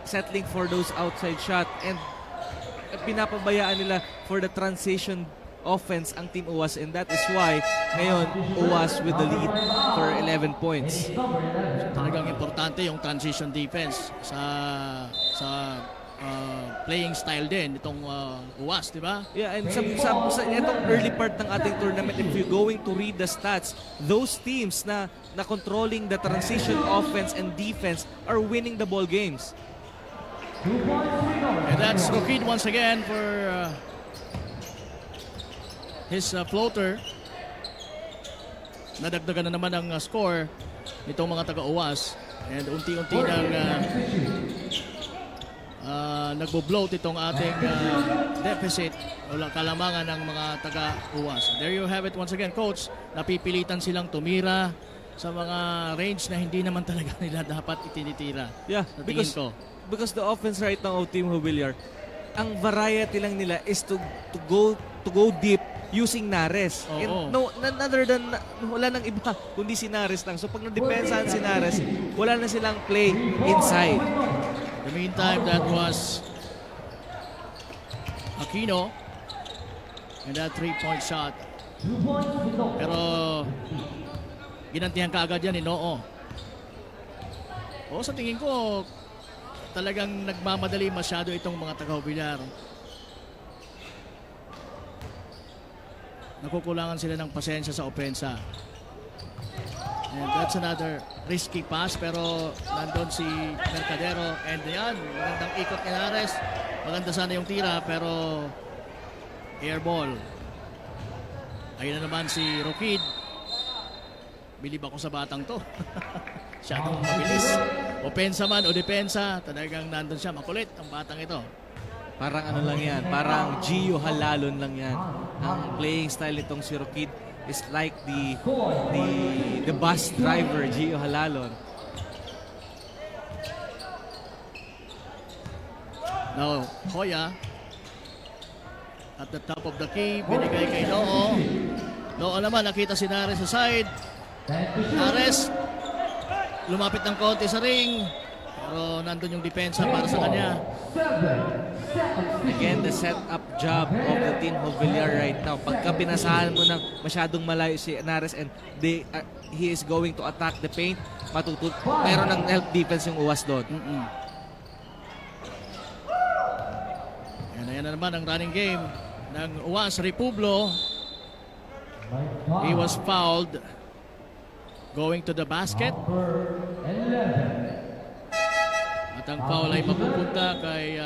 settling for those outside shot, and pinapabayaan nila for the transition offense ang Team UAS, and that is why ngayon UAS with the lead for 11 points. Talagang importante yung transition defense sa playing style din itong UAS, di ba? Yeah, and sa itong early part ng ating tournament, if you're going to read the stats, those teams na controlling the transition offense and defense are winning the ball games. And that's Rukid once again for his floater. Nadagdagan na naman ang score nitong mga taga-UAS. And unti-unti nang nagbo-bloat itong ating deficit o kalamangan ng mga taga-uwas. There you have it once again, Coach. Napipilitan silang tumira sa mga range na hindi naman talaga nila dapat itinitira. Yeah, Sa tingin ko. because the offense right now of Team Jubilar, ang variety lang nila is to go deep using Nares. Oo. And none other than wala nang iba kundi si Nares lang. So pag nadepensahan si Nares, wala na silang play inside. In the meantime, that was Aquino and that 3-point shot. Pero ginantihan ka agad yan ni Noo. Sa tingin ko talagang nagmamadali masyado itong mga taga-Jubilar. Nakukulangan sila ng pasensya sa opensa. And that's another risky pass, pero nandun si Mercadero. And yan, magandang ikot ni Nares. Maganda sana yung tira, pero air ball. Ayun na naman si Rokid. Bilib ako sa batang to. Siyadong mabilis. Opensa man o depensa, talagang nandun siya. Makulit ang batang ito. Parang ano lang yan, parang Gio Halalon lang yan. Ang playing style nitong si Rokid is like the bus driver, Gio Halalon. Now, Hoya at the top of the key, binigay kay Noo. Noo naman, nakita si Nares sa side. Nares, lumapit ng konti sa ring. Pero nandun yung depensa para sa kanya. Again, the setup job of the Team Jubilar right now. Pagka pinasahan mo ng masyadong malayo si Nares and he is going to attack the paint, meron ng help defense yung uwas doon. Yan na naman ang running game ng Uwas Republo. He was fouled going to the basket. At ang foul ay mapupunta kay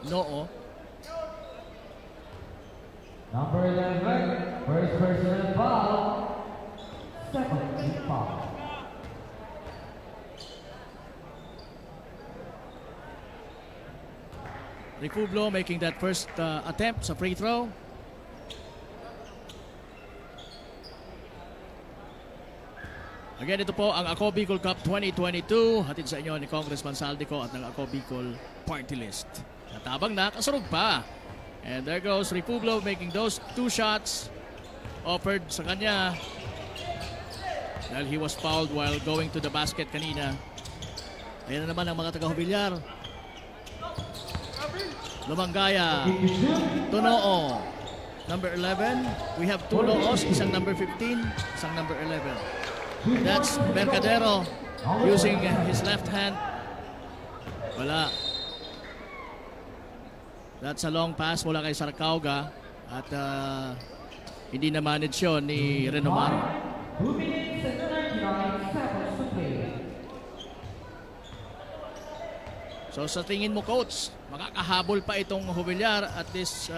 Noo. Number 11, first personal foul. Second team foul. Republo making that first attempt sa free throw. Again, ito po ang Ako Bicol Cup 2022. Hatid sa inyo ni Congressman Saldico at ng Ako Bicol Party List. Natabang na, kasurog pa. And there goes Republo making those two shots offered sa kanya. Dahil he was fouled while going to the basket kanina. Ayan na naman ang mga taga-Jubilar. Lumanggaya. Tunoo. Number 11. We have two Noos. Isang number 15. Isang number 11. That's Mercadero using his left hand. Wala. That's a long pass mula kay Sarcauga. At hindi na manage yun ni Renomar. 2 minutes and 39 seconds to play. So sa tingin mo, Coach, makakahabol pa itong Jubilar at this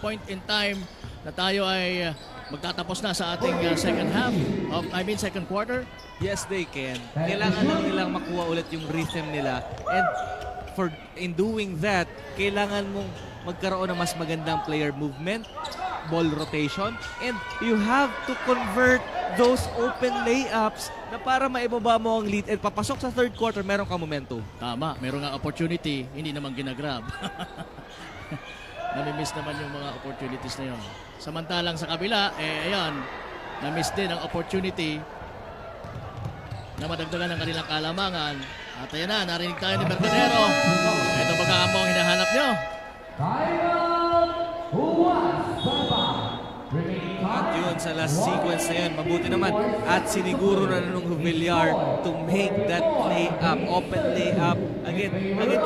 point in time na tayo ay magtatapos na sa ating second quarter? Yes, they can. Kailangan lang nilang makuha ulit yung rhythm nila. And in doing that, kailangan mong magkaroon ng mas magandang player movement, ball rotation, and you have to convert those open layups na para maibaba mo ang lead and papasok sa third quarter, meron ka momentum. Tama, meron nga opportunity, hindi naman ginagrab. Namimiss naman yung mga opportunities na yun. Samantalang sa kabila, ayan, namiss din ang opportunity na madagdagan ng kanilang kalamangan. At ayan na, narinig tayo ni Mercadero. Ito ba ang hinahanap nyo? Timeout! Uwas Baba. Remaining At time. yun, sa last sequence na yun, mabuti naman. At siniguro na nung Jubilar to make that layup, open layup. Again,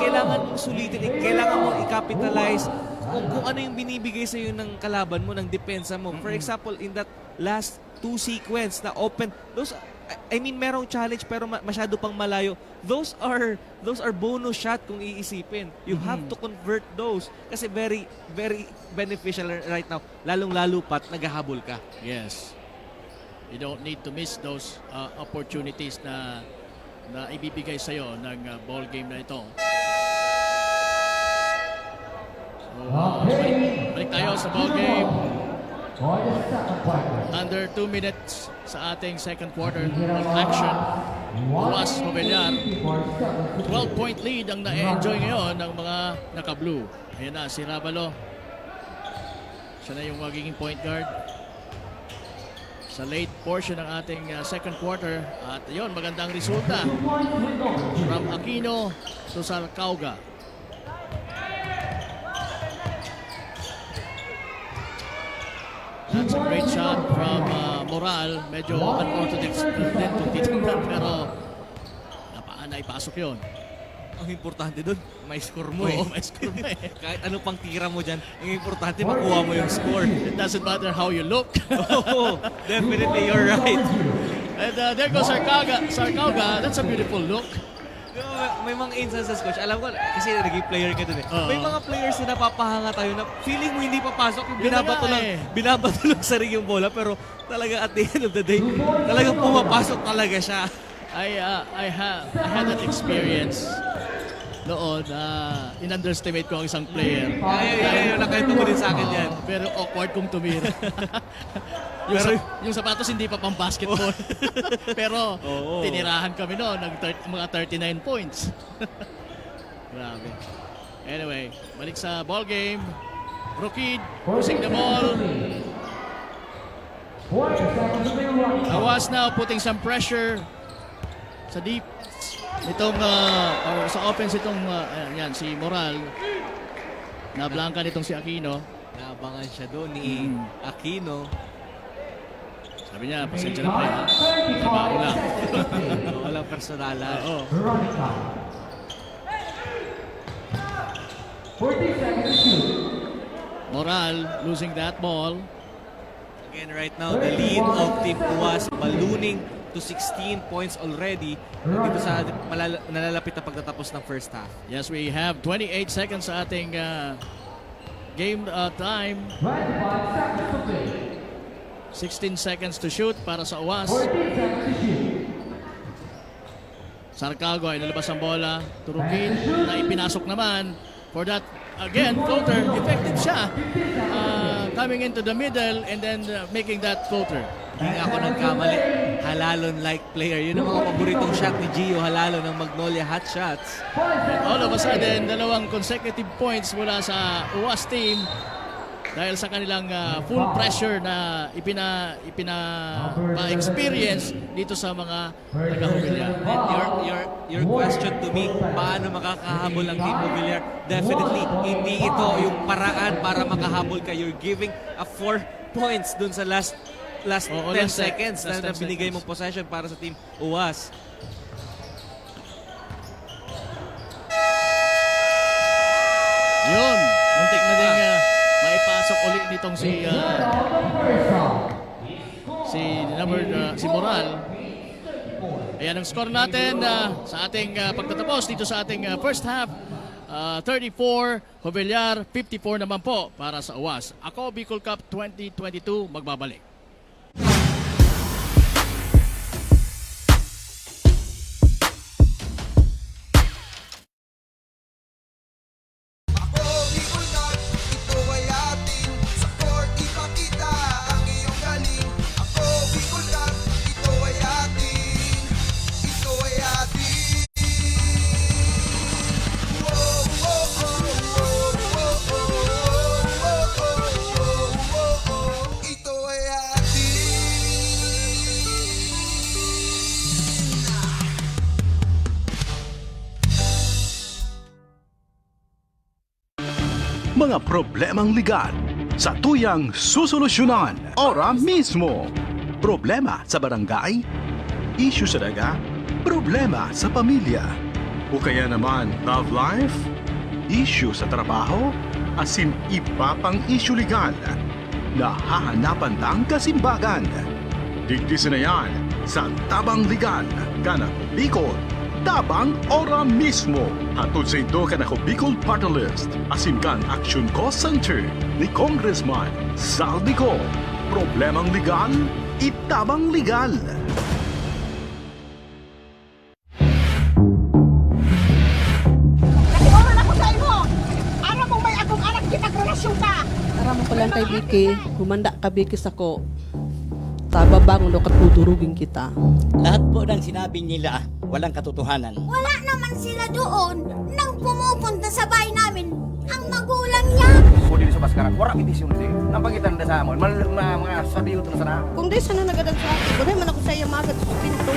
kailangan mong sulitin, kailangan mong i-capitalize kung ano yung binibigay sa iyo ng kalaban mo, ng depensa mo. For example, in that last two sequence na open, those, I mean, merong challenge pero masyado pang malayo. Those are bonus shot kung iisipin. You have to convert those kasi very, very beneficial right now. Lalong-lalo pat naghahabol ka. Yes. You don't need to miss those opportunities na ibibigay sa'yo ng ball game na ito. Balik tayo sa ball game. For the second quarter. Under 2 minutes sa ating second quarter of action. Uwas Mobiliar. 12-point lead ang na-enjoy ngayon ng mga naka-blue. Ayan na, si Rabalo. Siya na yung magiging point guard sa late portion ng ating second quarter. At yun, magandang resulta from Aquino to Sarcauga. That's a great shot from Moral. Medyo unorthodox din kung titignan, pero naipasok yun. Ang importante doon, may score mo eh. Oo, may score mo eh. Kahit ano pang tira mo dyan, ang importante makuha mo yung score. It doesn't matter how you look. Oo, definitely you're right. And there goes Sarcauga. That's a beautiful look. Di ba, may mga instances, coach. Alam ko, kasi naging player ka dun eh. Oo. May mga players na napapahanga tayo na feeling mo hindi papasok, yung Yun na binabato nga lang, eh. binabato lang sa ring yung bola, pero talaga at the end of the day, talagang pumapasok talaga siya. I had that experience noon. In-underestimate ko ang isang player. Ay, nakita mo din sa akin yan. Pero awkward kong tumira. yung sapatos hindi pa pang basketball. Pero Oo. tinirahan kami noon ng mga 39 points. Grabe. Anyway, balik sa ball game. Rukid, using the ball. Awas now putting some pressure sa deep itong or sa offense itong yan si Moral. Nablangka nitong si Aquino. Naabangan siya doon ni Aquino. Sabi niya, pasensya na pre ha. Trabaho lang. Walang personalan. Oo. Veronica. 40 seconds to shoot. Moral losing that ball. Again, right now, the lead of Team Uwas ballooning to 16 points already dito sa nalalapit na pagtatapos ng first half. Yes, we have 28 seconds sa ating game time. 25 seconds to play. 16 seconds to shoot para sa Uwas. 14 seconds to shoot. Sarcauga ay nalabas ang bola. Turukid na ipinasok naman. For that, again, floater. Effective siya. Coming into the middle and then making that floater. Hindi nga ako nagkamali. Halalon-like player. Yun ang mga paboritong shot ni Gio Halalo ng Magnolia Hot Shots. And all of a sudden, dalawang consecutive points mula sa Uwas team dahil sa kanilang full pressure na pa-experience dito sa mga taga-Mobiliar. And your question to me, paano makakahabol ang Team Mobiliar? Definitely, hindi ito yung paraan para makahabol ka. You're giving a 4 points dun sa last Oo, 10 last seconds last na 10 binigay seconds. mong possession para sa Team Uwas. Yun, muntik na din maipasok ulit nitong si Moral. Ayan ang score natin sa ating pagtatapos dito sa ating first half. 34, Mobiliar, 54 naman po para sa Uwas. Ako, Bicol Cup 2022, magbabalik. Ako, Bicol Cup, ito ay atin. Sa court, ipakita ang iyong galing. Ako, Bicol Cup, ito ay atin. Ito ay atin. Whoa, whoa, whoa, whoa, whoa, whoa, whoa, whoa, whoa. Ito ay atin. Mga problemang legal sa tuyang susolusyonan ora mismo. Problema sa barangay, issue sa daga, problema sa pamilya. O kaya naman love life, issue sa trabaho, asin iba pang issue legal. Nahahanapan lang kasimbagan. Digdisin na yan sa Tabang Legal, Kanako Bicol. Tabang ora mismo. Hatod sa ito Kanako Bicol Party List. Asin kan Action Cost Center ni Congressman Saldico. Problemang legal, itabang legal. Natiwanan ako sa imo. Aram mong may akong anak kita lang kay Vicky, humanda ka Vicky sako. Tababang no katudurugin kita. Lahat po ng sinabi nila, walang katotohanan. Wala naman sila doon nang pumupunta sa bahay namin ang magulang niya. Kung dili sa Baskaran, wala petisyon di. Nampangitan na sa amon, mga sabiyo na sana. Kung di sana nagadag sa akin, wala man ako sa iya magad sa pinto.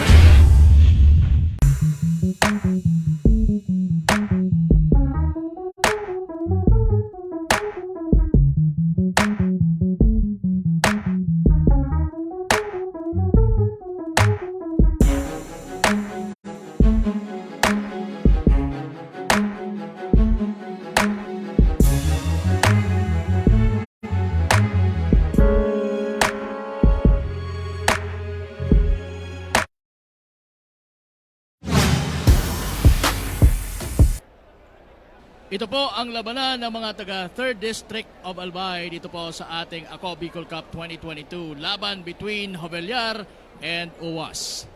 Ito po ang labanan ng mga taga 3rd District of Albay dito po sa ating Ako Bicol Cup 2022. Laban between Jovellar and UWAS.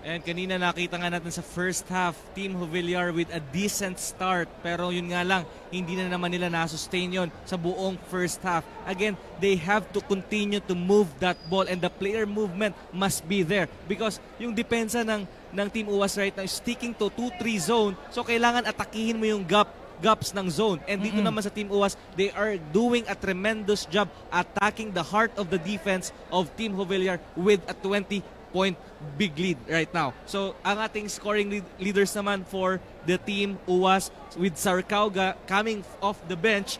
And kanina nakita nga natin sa first half, Team Jovellar with a decent start. Pero yun nga lang, hindi na naman nila na-sustain yun sa buong first half. Again, they have to continue to move that ball and the player movement must be there. Because yung depensa ng Team UWAS right now is sticking to 2-3 zone. So kailangan atakihin mo yung gaps ng zone. And dito naman sa Team UWAS, they are doing a tremendous job attacking the heart of the defense of Team Jovellar with a 20-point big lead right now. So, ang ating scoring leaders naman for the Team UWAS with Sarcauga coming off the bench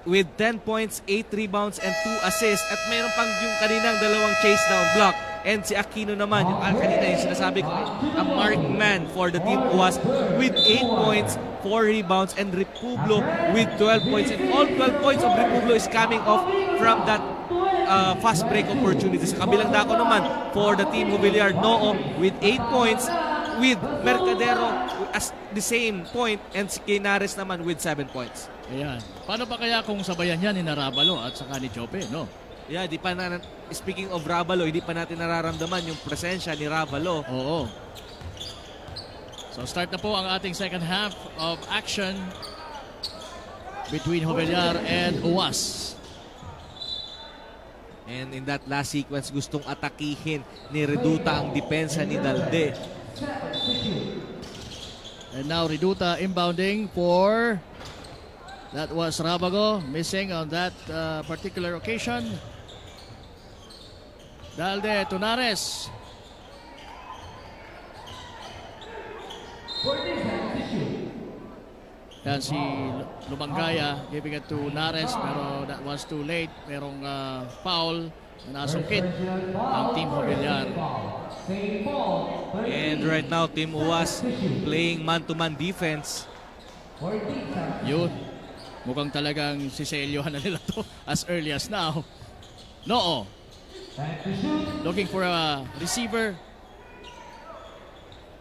with 10 points, 8 rebounds, and 2 assists. At mayroon pang yung kaninang dalawang chase down block. And si Aquino naman, yung kanina yung sinasabi ko, a marked man for the Team UWAS with 8 points, 4 rebounds, and Republo with 12 points. And all 12 points of Republo is coming off from that fast break opportunity. Sa kabilang dako naman for the Team Jovellar, Noo with 8 points, with Mercadero as the same point, and si Quinares naman with 7 points. Ayan. Paano pa kaya kung sabayan yan ni Narabalo at saka ni Chope, no? Yeah, speaking of Ravalo, hindi pa natin nararamdaman yung presensya ni Ravalo. Oo. So start na po ang ating second half of action between Jovellar and UWAS. And in that last sequence, gustong atakihin ni Reduta ang depensa ni Dalde. And now Reduta inbounding for... That was Rabago missing on that particular occasion. Dalde, Tunares. Yan si Lumangaya giving it to Nares, pero that was too late. Merong foul na nasungkit ang Team Jovellar. And right now, Team UWAS playing man-to-man defense. Yun. Mukhang talagang siselyohan na nila to as early as now. Noo. Looking for a receiver.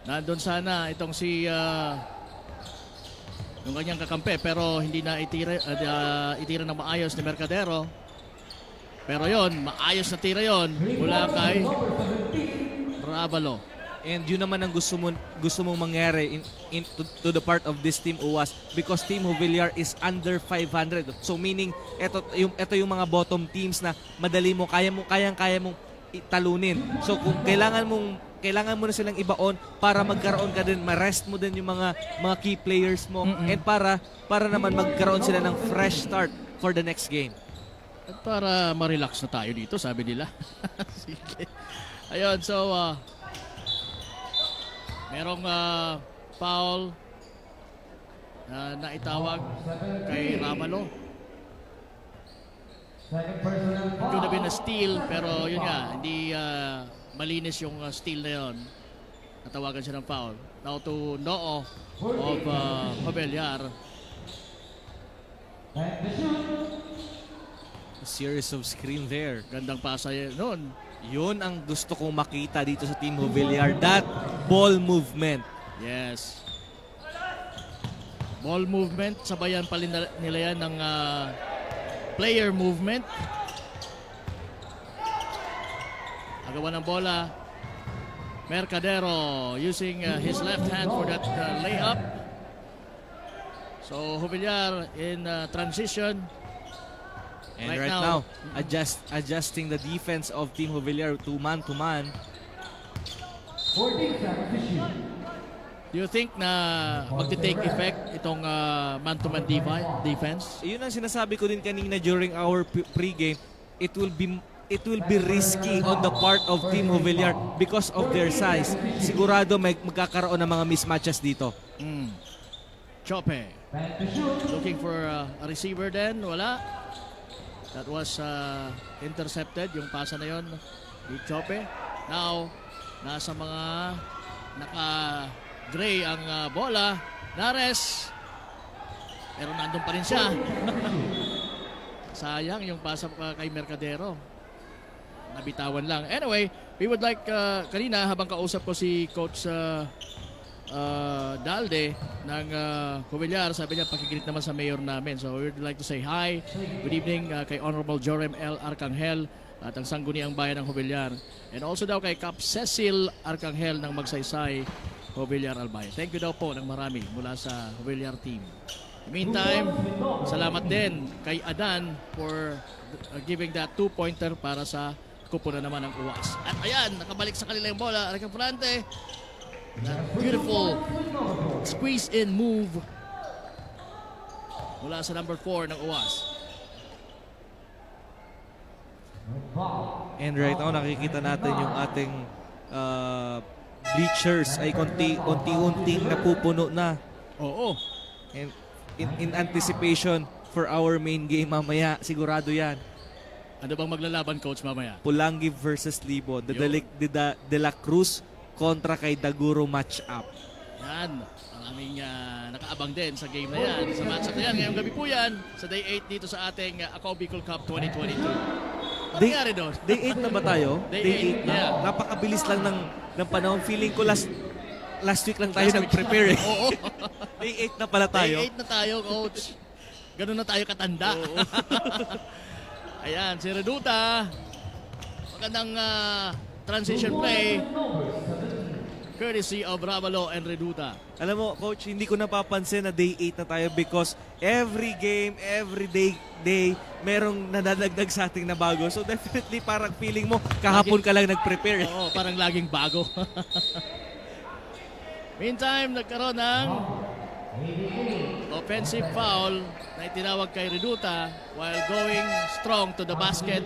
Nandun sana itong si yung kanyang kakampi, pero hindi na itira ng maayos ni Mercadero. Pero yon, maayos na tira yon mula kay Ravalo. And yun naman ang gusto mong mangyari to the part of this Team UWAS, because Team Jovellar is under 500. So meaning ito yung mga bottom teams na madali mo kayang-kaya mong talunin. So kung kailangan mo na silang ibaon para magkaroon ka din, ma-rest mo din yung mga key players mo, and para naman magkaroon sila ng fresh start for the next game. At para ma-relax na tayo dito, sabi nila. Sige. Ayun, so merong foul na itawag kay Ravalo. It could have been a steal, pero yun nga, hindi malinis yung steal na yun. Natawagan siya ng foul. Now to Noo of Jovellar. A series of screen there. Gandang pasa yun noon. Yun ang gusto kong makita dito sa Team Jovellar. That ball movement. Yes. Ball movement, sabayan pa nila yan ng player movement. Agawan ng bola. Mercadero using his left hand for that layup. So Jovellar in transition. And Right right, now- now, adjusting the defense of Team Jovellar to man-to-man. 14 seconds to shoot. Do you think na magte-take effect itong man-to-man defense? Yun ang sinasabi ko din kanina during our pre-game. It will be risky on the part of Team Jovellar because of their size. Sigurado magkakaroon ng mga mismatches dito. Chope. Looking for a receiver then. Wala. That was intercepted. Yung pasa na yon ni Chope. Now, nasa mga naka-gray ang bola. Nares. Pero nandun pa rin siya. Sayang yung pasa kay Mercadero. Nabitawan lang. Anyway, we would like, kanina habang kausap ko si Coach Dalde ng Jovellar, sabi niya pakikilip naman sa mayor namin. So we would like to say hi, good evening kay Honorable Jorem L. Arcangel at ang sangguniang bayan ng Jovellar. And also daw kay Cap Cecil Arcangel ng Magsaysay, Jovellar Albay. Thank you daw po ng marami mula sa Jovellar team. Meantime, salamat din kay Adan for giving that 2-pointer para sa kupunan naman ng UAS. At ayan, nakabalik sa kanila yung bola. Alikang Frante. That beautiful squeeze-in move mula sa number 4 ng UAS. And right now, nakikita natin yung ating bleachers ay unti-unting napupuno na. Oo. And in anticipation for our main game mamaya, sigurado yan. Ano bang maglalaban, Coach, mamaya? Pulangi versus Libon. Yun. De La Cruz kontra kay Daguro match-up. Yan. Maraming nakaabang din sa game na yan. Sa matchup na yan. Ngayong gabi po yan. Sa Day 8 dito sa ating Ako Bicol Cup 2022. Ano nangyari doon? Day 8 na ba tayo? Day 8 na. yeah. Napakabilis lang ng panahon. Feeling ko last week lang tayo Last week. nag-prepare. Oo. Day 8 na pala tayo. Day 8 na tayo, Coach. Ganun na tayo katanda. Ayan, si Reduta. Magandang transition play. Courtesy of Ravalo and Reduta. Alam mo, Coach, hindi ko napapansin na day 8 na tayo because every game, every day, merong nadadagdag sa ating na bago. So definitely parang feeling mo, kahapon ka lang nag-prepare. Oo, parang laging bago. Meantime, nagkaroon ng offensive foul na itinawag kay Reduta while going strong to the basket.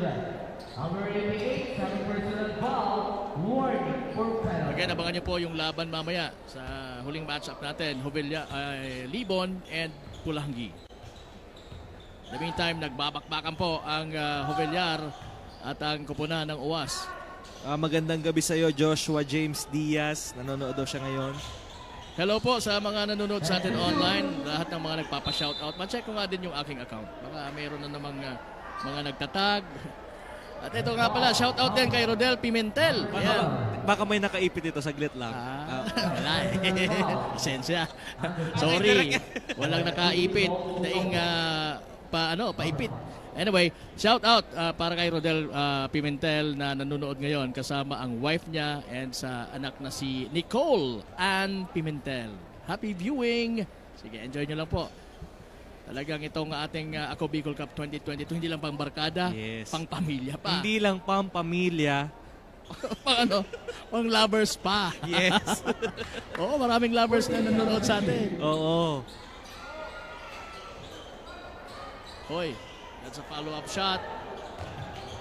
Number 88, second personal foul. Warning for penalty. Again, abangan niyo po yung laban mamaya sa huling matchup natin, Libon and Pulangi. In the meantime, nagbabakbakan po ang Jovellar at ang kupunan ng UAS. Magandang gabi sa iyo, Joshua James Diaz. Nanonood daw siya ngayon. Hello po sa mga nanonood sa atin online, lahat ng mga nagpapa-shoutout. Ma-check ko nga din yung aking account. Baka mayroon na namang mga nagtatag. At ito nga pala, shoutout din kay Rodel Pimentel. Ayan. Baka may nakaipit ito, saglit lang. Wala eh. Pasensya. Sorry. Walang nakaipit. Daing paipit. Anyway, shout out para kay Rodel Pimentel na nanonood ngayon kasama ang wife niya and sa anak na si Nicole Ann Pimentel. Happy viewing! Sige, enjoy nyo lang po. Talagang itong ating Ako Bicol Cup 2022, hindi lang pang barkada, Yes. pang pamilya pa. Hindi lang pampamilya. Pang lovers pa. Yes. Oo, maraming lovers na nanonood sa atin. Oo. Hoy, that's a follow-up shot.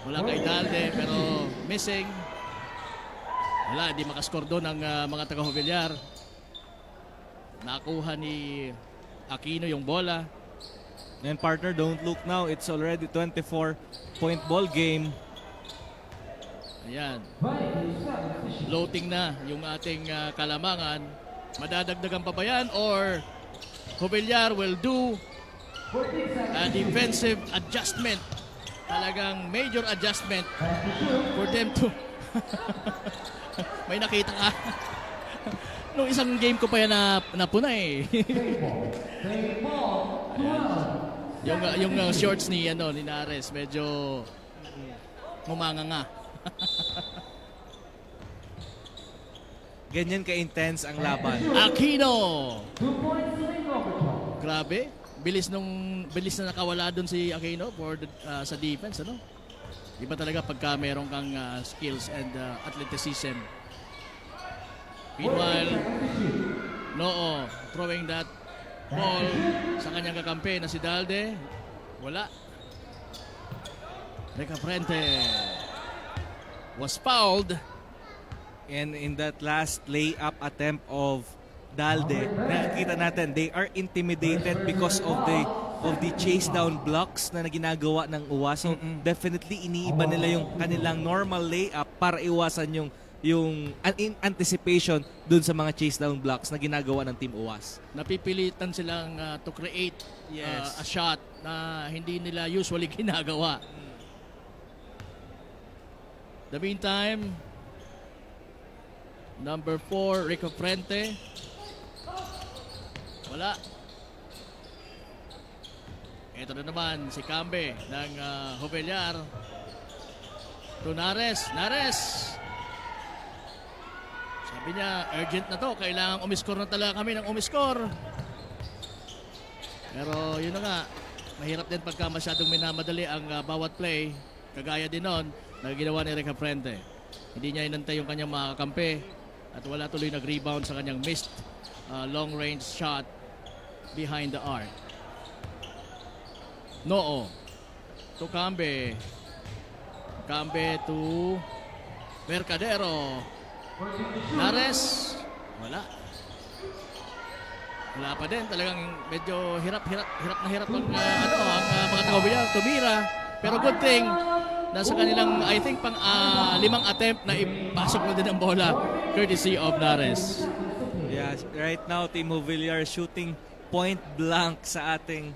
Wala kay Dalde, pero missing. Wala, di makascore doon ang mga taga-Jovellar. Nakuha ni Aquino yung bola. And partner, don't look now. It's already 24-point ball game. Ayan. Floating na yung ating kalamangan. Madadagdagan pa ba yan? Or Jovellar will do a defensive adjustment. Talagang major adjustment for them to... May nakita ka. Nung isang game ko pa yan napuna eh. yung shorts ni Nares medyo mumanga nga. Ganyan ka-intense ang laban. Aquino. Grabe. bilis na nakawala doon si Aquino sa defense, ano? Iba talaga pagka meron kang skills and athleticism. Meanwhile, Noo throwing that ball sa kanyang kakampi na si Dalde. Wala. Reca Frente was fouled. And in that last layup attempt of Dalde, nakikita natin they are intimidated because of the chase down blocks na ginagawa ng UWAS. So definitely iniiba nila yung kanilang normal layup para iwasan yung anticipation dun sa mga chase down blocks na ginagawa ng Team UWAS. Napipilitan silang to create a shot na hindi nila usually ginagawa. The meantime, number 4, Rico Frente. Wala. Ito na naman si Cambe ng Jovellar. To Nares. Sabi niya, urgent na to. Kailangan umiskor na talaga kami ng umiskor. Pero yun na nga, mahirap din pagka masyadong minamadali ang bawat play. Kagaya din nun na ginawa ni Reca Frente. Hindi niya inantay yung kanyang mga kakampi at wala tuloy nag-rebound sa kanyang missed long-range shot behind the arc. Noo to Cambe. Cambe to Mercadero. Nares. Wala pa din. Talagang medyo hirap ang mga taga-Jovellar tumira. Pero good thing nasa kanilang, I think, pang 5 attempt na ipasok na din ang bola courtesy of Nares. Yeah, right now Team Jovellar shooting point blank sa ating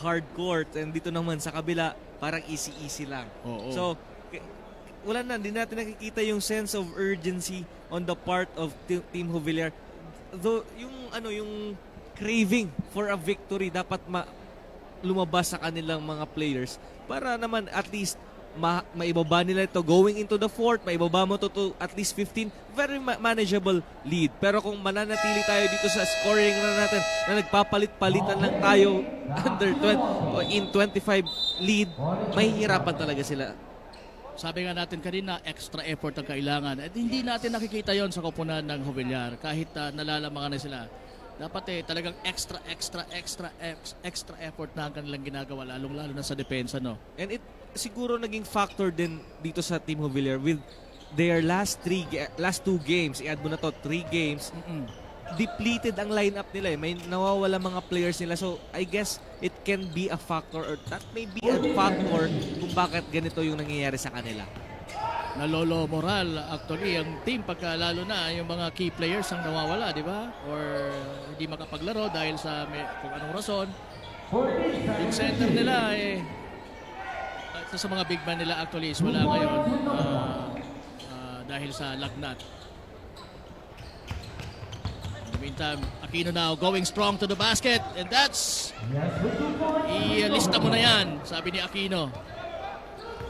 hard court, and dito naman sa kabila parang easy lang. So wala na, hindi natin nakikita yung sense of urgency on the part of Team Jovellar. Though yung craving for a victory dapat lumabas sa kanilang mga players para naman at least maibaba nila ito going into the fourth, maibaba mo to at least 15, very manageable lead. Pero kung mananatili tayo dito sa scoring na natin na nagpapalit-palitan lang tayo under 25 lead, mahihirapan talaga sila. Sabi nga natin kanina, extra effort ang kailangan. At hindi natin nakikita yon sa koponan ng Jovellar kahit nalalamangan na sila. Dapat talagang extra effort na ang kanilang ginagawa, lalong-lalo na sa depensa, no? And it siguro naging factor din dito sa Team Jovellar with their last 2 games. I-add mo na to, 3 games. Depleted ang lineup nila. May nawawala mga players nila. So I guess it can be a factor, or that may be a factor kung bakit ganito yung nangyayari sa kanila. Nalolo moral actually ang team pagka lalo na yung mga key players ang nawawala, di ba? Or hindi makapaglaro dahil sa kung anong rason. Yung center nila sa mga big man nila actually is wala ngayon dahil sa lagnat. In the meantime, Aquino now going strong to the basket, and that's ilista mo na yan, sabi ni Aquino.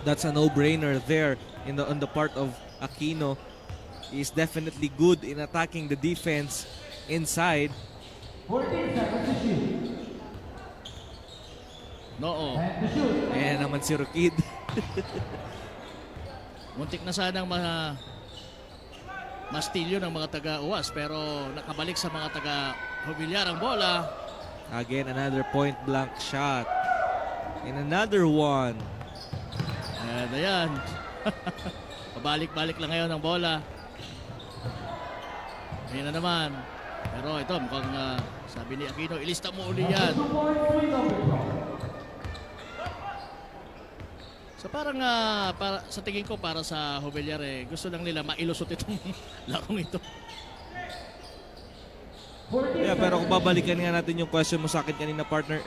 That's a no-brainer there on the part of Aquino. He is definitely good in attacking the defense inside. Noo. Ayan naman si Rukid. Muntik na sanang mastilyo ng mga taga-UWAS, pero nakabalik sa mga taga-Jovellar ang bola. Again, another point blank shot. And another one. And ayan. Pabalik-balik lang ngayon ang bola. Ayan na naman. Pero ito, mukhang sabi ni Aquino, ilista mo uli yan. So parang sa tingin ko para sa Jovellar gusto lang nila mailusot itong larong ito. Yeah, pero kung babalikan nga natin yung question mo sa akin kanina, partner,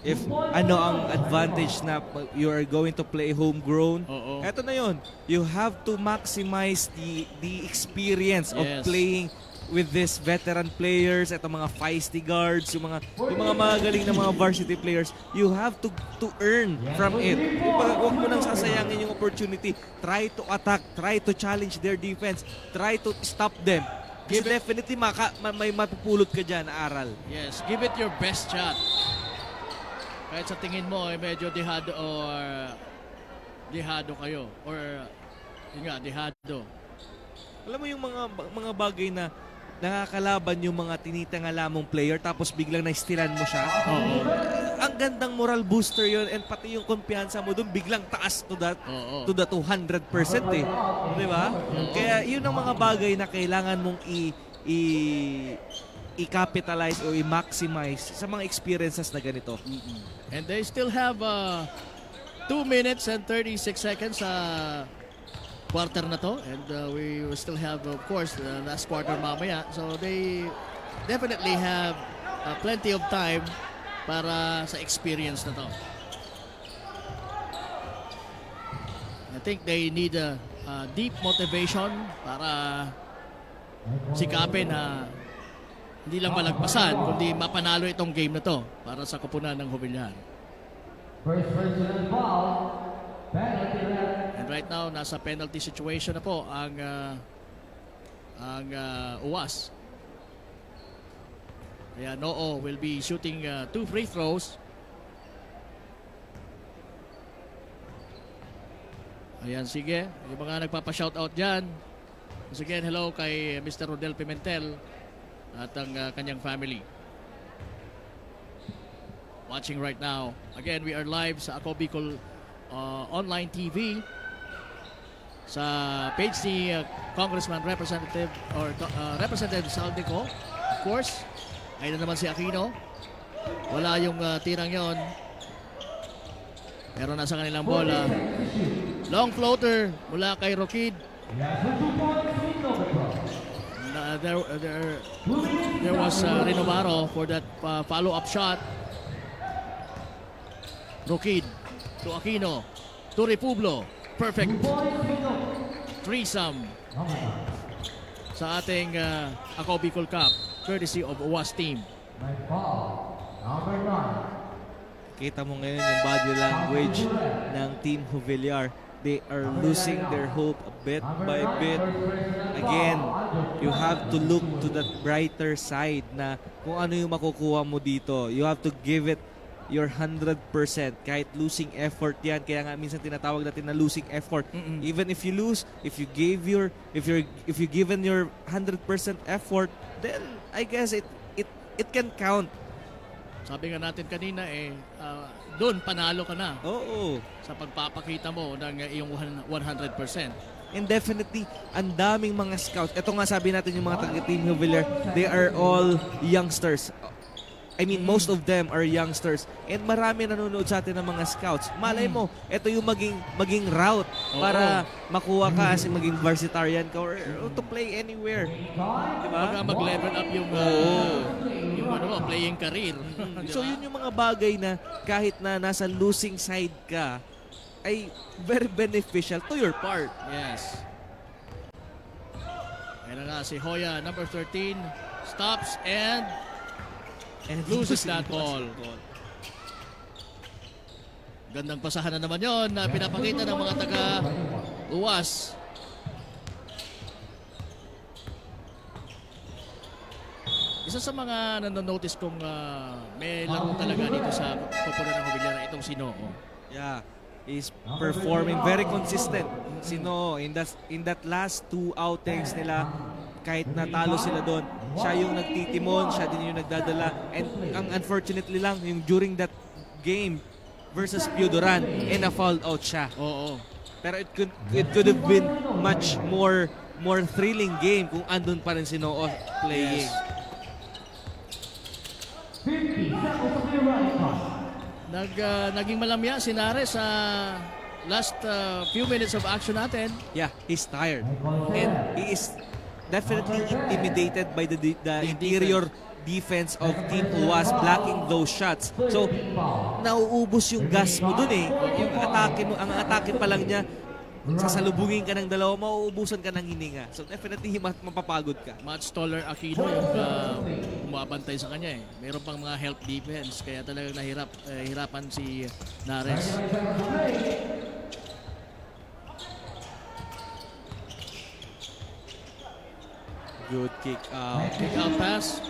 if ano ang advantage na you are going to play homegrown, eto na yun. You have to maximize the experience of playing with these veteran players, eto mga feisty guards, yung mga magaling na mga varsity players. You have to earn from it. Huwag mo nang sasayangin yung opportunity. Try to attack, try to challenge their defense, try to stop them. Kasi definitely may mapupulot ka dyan na aral. Yes, give it your best shot. Kahit sa tingin mo medyo dehado kayo or yun nga, dehado. Alam mo yung mga bagay na nakakalaban yung mga tinitangala mong player tapos biglang na-stealan mo siya. Oo. Ang gandang moral booster yon and pati yung kumpiyansa mo doon biglang taas to the 200% eh. Di ba? Kaya yun ang mga bagay na kailangan mong i-capitalize o i-maximize sa mga experiences na ganito. And they still have 2 minutes and 36 seconds sa quarter na to. And we will still have, of course, the last quarter mamaya. So they definitely have plenty of time para sa experience na to. I think they need a deep motivation para sikapin na hindi lang malagpasan, kundi mapanalo itong game na to para sa koponan ng Jubilahan. First personal foul. Penalty red. And right now, nasa penalty situation na po ang UWAS. Kaya Noo will be shooting 2 free throws. Ayan, sige. Yung mga nagpapa-shoutout dyan. Once again, hello kay Mr. Rodel Pimentel at ang kanyang family. Watching right now. Again, we are live sa Ako Bicol online TV. Sa page ni Congressman Representative Representative Saldico. Of course, ayun na naman si Aquino. Wala yung tirang yon. Pero nasa kanilang bola. Long floater mula kay Rokid. There was Renovaro for that follow-up shot. Rokid to Aquino to Republo. Perfect threesome sa ating Ako Bicol Cup courtesy of UWAS team. Number 9. Kita mo ngayon yung body language ng Team Jubilar. They are losing their hope bit by bit. Again, you have to look to that brighter side na kung ano yung makukuha mo dito. You have to give it your 100% kahit losing effort yan. Kaya nga minsan tinatawag natin na losing effort. Even if you lose, if you given your 100% effort, then I guess it can count. Sabi nga natin kanina doon panalo ka na. Oo. Sa pagpapakita mo ng iyong 100%. And definitely, ang daming mga scouts. Ito nga sabi natin yung mga taga-Team Jubilar, they are all youngsters. I mean, most of them are youngsters. And marami nanonood sa atin ng mga scouts. Malay mo, ito yung maging route para makuha ka as maging varsitarian ka or to play anywhere. Diba? Baka mag-level up yung playing career. So yun yung mga bagay na kahit na nasa losing side ka, ay very beneficial to your part. Yes. Ayan na nga si Hoya, number 13, stops and loses that ball. Gandang pasahan na naman yon na pinapakita ng mga taga-UWAS. Isa sa mga nanonotice kong may laro talaga dito sa koponan ng Jubilara itong si Noo. Yeah, he's performing very consistent. Si Noo in that last 2 outings nila, kahit natalo sila doon, siya yung nagtitimon, siya din yung nagdadala. And ang unfortunately lang, yung during that game versus Piodoran, na-fouled out siya. Oo. Pero it could have been much more thrilling game kung andun pa rin si Noo playing. Yes. 50 seconds of the running clock. Naging malamya si Nare sa last few minutes of action natin. Yeah, he's tired. And he is definitely intimidated by the interior defense of Team UWAS blocking those shots. So, nauubos yung gas mo dun eh. Yung atake mo, ang atake pa lang niya, sasalubungin ka ng dalawa, mauubusan ka ng hininga. So, definitely mapapagod ka. Much taller Aquino yung umabantay sa kanya eh. Meron pang mga help defense kaya talagang hirapan si Nares. Good kick out. Kick out pass.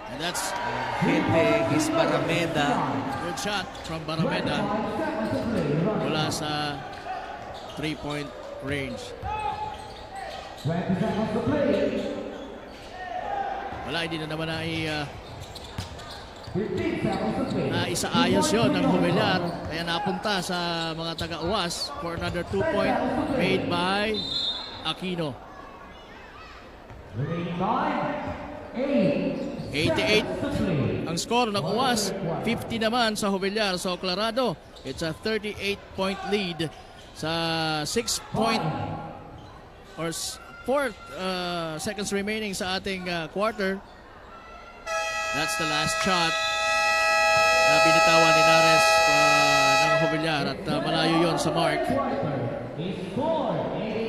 And that's Hitting is Barameda. good shot from Barameda. Mula sa 3-point range. 20 seconds to play. Wala, hindi na naman 15 seconds to play. isaayos yon ng Jubilar. Kaya napunta sa mga taga-Uwas for another 2-point made by Aquino. Remaining time, 8 88 to play. ang score ng Uwas. 50 naman sa Jubilar. So Clarado, it's a 38-point lead sa 6-point or 4 seconds remaining sa ating quarter. That's the last shot na binitawan ni Nares ng Jubilar at malayo yon sa mark.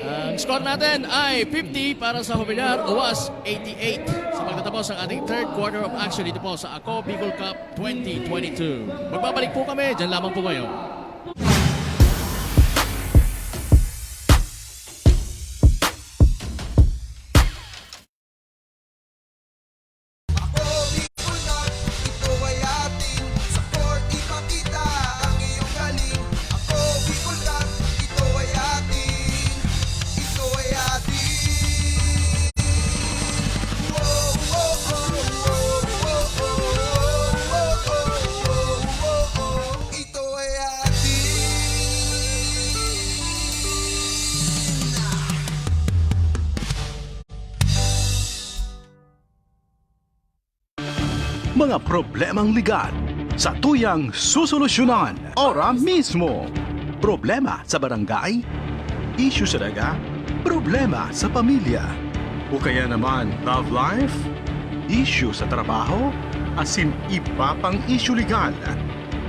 Ang score natin ay 50 para sa Jubilar, Uwas 88 sa pagtatapos ng ating third quarter of action dito po sa Ako Bicol Cup 2022. Magbabalik po kami, dyan lamang po kayo. Ako Bicol Cup, ito ay atin. Sa court ipakita ang iyong galing. Ako Bicol Cup, ito ay atin. Ito ay atin. Wow, wow, wow, wow, wow, wow, wow, wow. Ito ay atin. Mga problemang legal sa tuyang susolusyonan ora mismo. Problema sa barangay, issue sa daga, problema sa pamilya. O kaya naman love life, issue sa trabaho, asin iba pang issue legal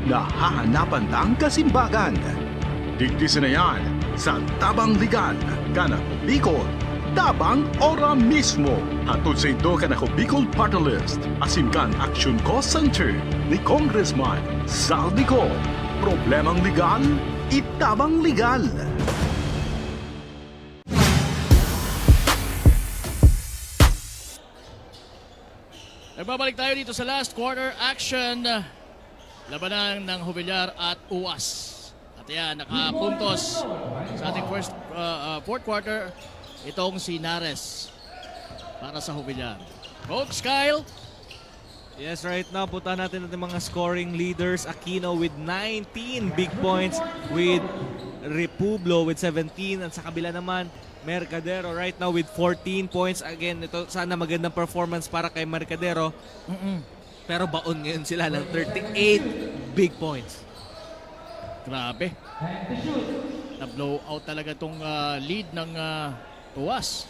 na hahanapan ng kasimbagan. Digdisin na yan sa Tabang Legal, Kanako Bicol, Tabang ora mismo. Hatod sa ito Kanako Bicol Party List, asimkan Action Cost Center ni Congressman Saldico. Problemang legal, itabang legal. Nagbabalik tayo dito sa last quarter action. Labanan ng Jubilar at Uwas. At yan, nakapuntos sa ating fourth quarter itong si Nares para sa Jubilar. Coach Kyle. Yes, right now, punta natin ang mga scoring leaders. Aquino with 19 big points, with Republo with 17. At sa kabila naman, Mercadero right now with 14 points. Again, ito sana magandang performance para kay Mercadero. Pero baon ngayon sila ng 38 big points. Grabe. Na-blow out talaga itong lead ng Uwas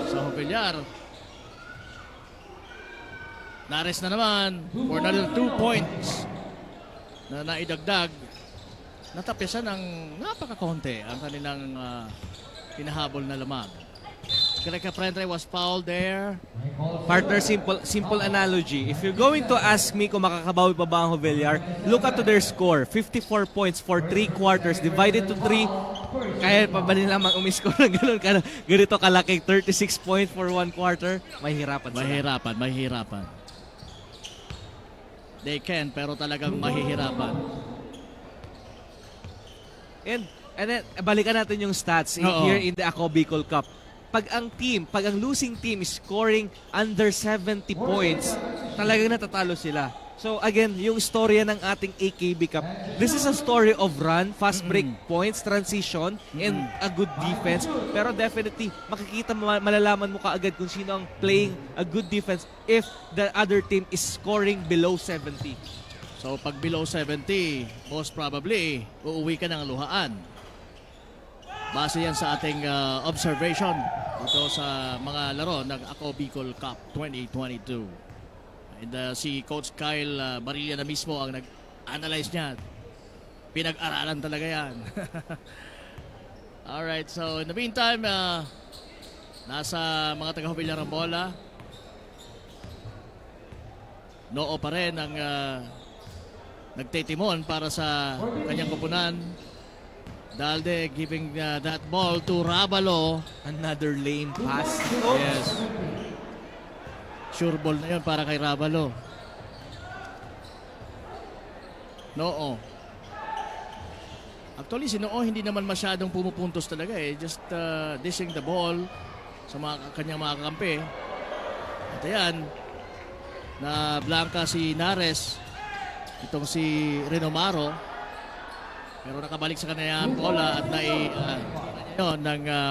sa Jubilar. Nares na naman for another 2 points na naidagdag. Natapyasan ng napakakonti ang kanilang pinahabol na lamang. Greg Caprendre was fouled there. Partner, simple analogy. If you're going to ask me kung makakabawi pa ba ang Jubilar, look at to their score. 54 points for 3 quarters divided to 3. Kaya pa ba nila umiscore ng ganito kalaking 36 points for 1 quarter? Mahirapan sila. Mahirapan. They can, pero talagang mahihirapan. And then, balikan natin yung stats here in the Ako Bicol Cup. Pag ang losing team is scoring under 70 points, talagang natatalo sila. So again, yung storya ng ating AKB Cup, this is a story of run, fast break points, transition, and a good defense. Pero definitely, makikita malalaman mo kaagad kung sino ang playing a good defense if the other team is scoring below 70. So pag below 70, most probably, uuwi ka ng luhaan. Base yan sa ating observation dito sa mga laro ng Ako Bicol Cup 2022. And si Coach Kyle Barilla na mismo ang nag-analyze niya. Pinag-aralan talaga yan. Alright, so in the meantime, nasa mga taga-Jubilar ang bola. Noo pa rin ang nagtitimon para sa kanyang kupunan. Dalde giving that ball to Rabalo. Another lane pass. Yes. Sure ball na yun para kay Ravalo. Noo. Actually, si Noo hindi naman masyadong pumupuntos talaga eh. Just dishing the ball sa kanyang mga kakampi. At ayan, na blanca si Nares. Itong si Renomaro. Pero nakabalik sa kanya ang bola at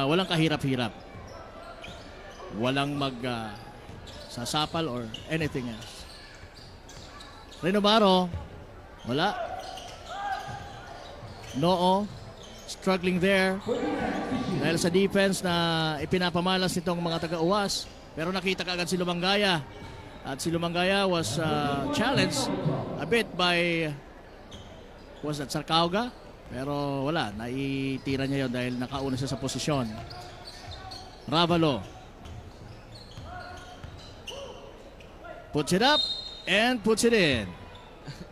walang kahirap-hirap. Walang sasapal or anything else. Renomaro, wala. Noo, struggling there. Dahil sa defense na ipinapamalas nitong mga taga-uwas. Pero nakita kaagad si Lumangaya. At si Lumangaya was challenged a bit by Sarcauga. Pero wala, naitira niya yun dahil nakauna siya sa posisyon. Ravalo. Puts it up and puts it in.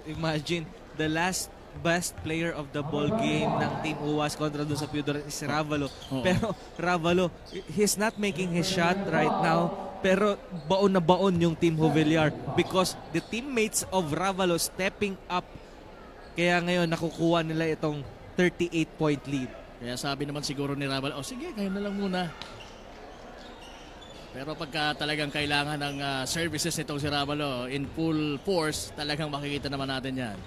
Imagine, the last best player of the ball game ng Team Uwas kontra doon sa Pudor is Ravalo. Oo. Pero Ravalo, he's not making his shot right now. Pero baon na baon yung Team Jovellar because the teammates of Ravalo stepping up. Kaya ngayon nakukuha nila itong 38-point lead. Kaya sabi naman siguro ni Ravalo, sige, ngayon na lang muna. Pero pagka talagang kailangan ng services nitong si Ravalo in full force, talagang makikita naman natin yan.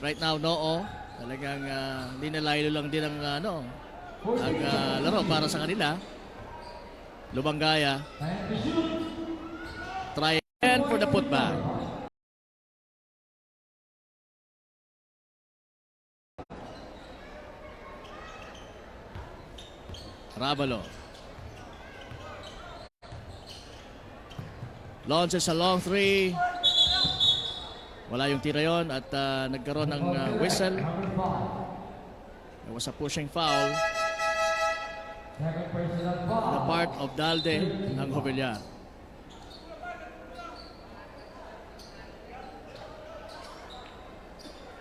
Right now, Noo, talagang hindi na laylo lang din ang laro para sa kanila. Lumangaya. Try again for the putback. Ravalo. Launches a long three. Wala yung tira yon at nagkaroon ng whistle. There was a pushing foul on the part of Dalde ng Jovellar.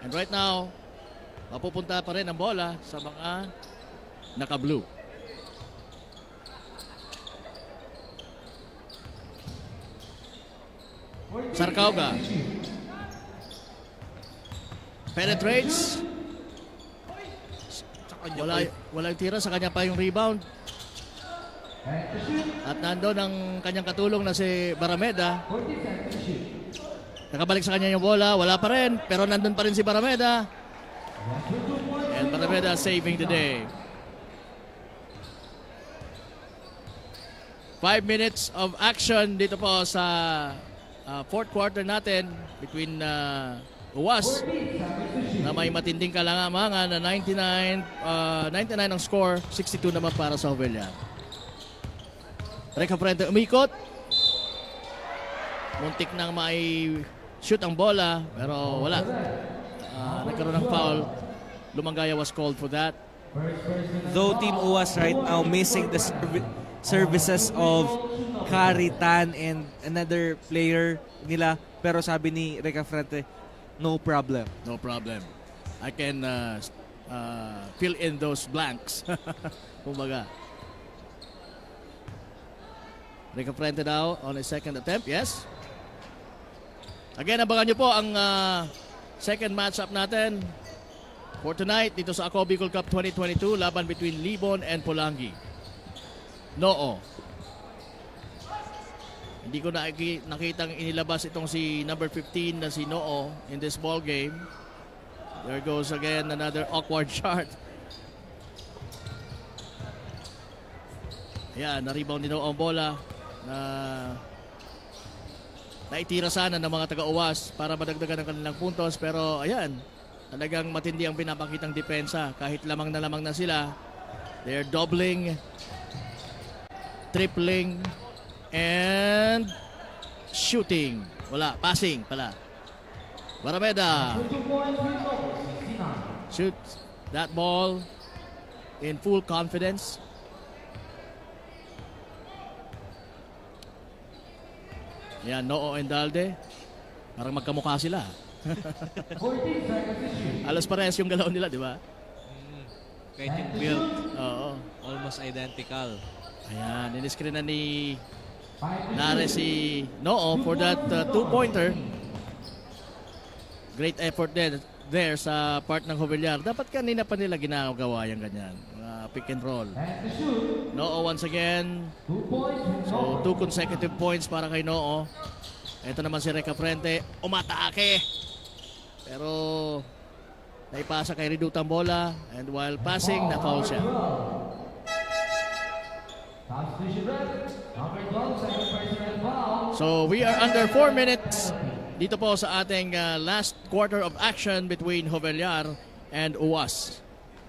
And right now, mapupunta pa rin ang bola sa mga naka-blue. Sarcauga penetrates. Wala yung tira, sa kanya pa yung rebound. At nandoon ang kanyang katulong na si Barameda. Nakabalik sa kanya yung bola, wala pa rin, pero nandun pa rin si Barameda. And Barameda saving the day. 5 minutes of action dito po sa fourth quarter natin between Uwas na may matinding kalangamangan na 99 ang score, 62 naman para sa Jovellar. Reka Frente umikot. Muntik nang may shoot ang bola pero wala. Nagkaroon ng foul. Lumangaya was called for that. Though Team Uwas right now missing the services of Caritan and another player nila, pero sabi ni Reka Frente, no problem. No problem. I can fill in those blanks. Kumbaga. Reka Frente now on a second attempt. Yes. Again, abangan nyo po ang second matchup natin for tonight dito sa Ako Bicol Cup 2022, laban between Libon and Pulangi. Noo. Hindi ko nakitang inilabas itong si number 15 na si Noo in this ball game. There goes again another awkward shot. Ayan, na-rebound din ang bola na naitira sana ng mga taga-Uwas para madagdagan ang kanilang puntos. Pero ayan, talagang matindi ang pinapakitang depensa. Kahit lamang na sila, they're doubling, tripling, and shooting. Wala, passing pala. Barameda shoots that ball in full confidence. Yan, Noo and Dalde. Parang magkamukha sila. Alas parehas yung galaw nila, di ba? Kahit yung build, Oo. almost identical. Ayan, in-screen na ni Nare si Noo for that two-pointer. Great effort there sa part ng Jovellar. Dapat kanina pa nila ginagawa yung ganyan. Pick and roll. Noo once again. So 2 consecutive points para kay Noo. Ito naman si Reka Frente. Umatake. Pero naipasa kay Reduta ang bola. And while passing, na-foul siya. So we are under 4 minutes dito po sa ating last quarter of action between Jovellar and UAS.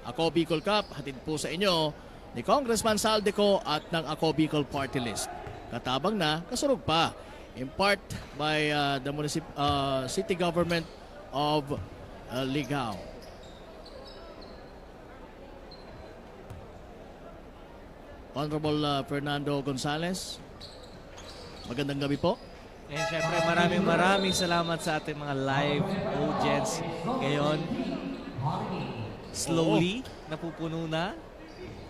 Ako Bicol Cup, hatid po sa inyo ni Congressman Saldico at ng Ako Bicol Party List. Katabang na, kasurog pa. In part by the city government of Ligao. Honorable Fernando Gonzales, magandang gabi po. And syempre maraming salamat sa ating mga live audience. Ngayon, slowly, napupuno na.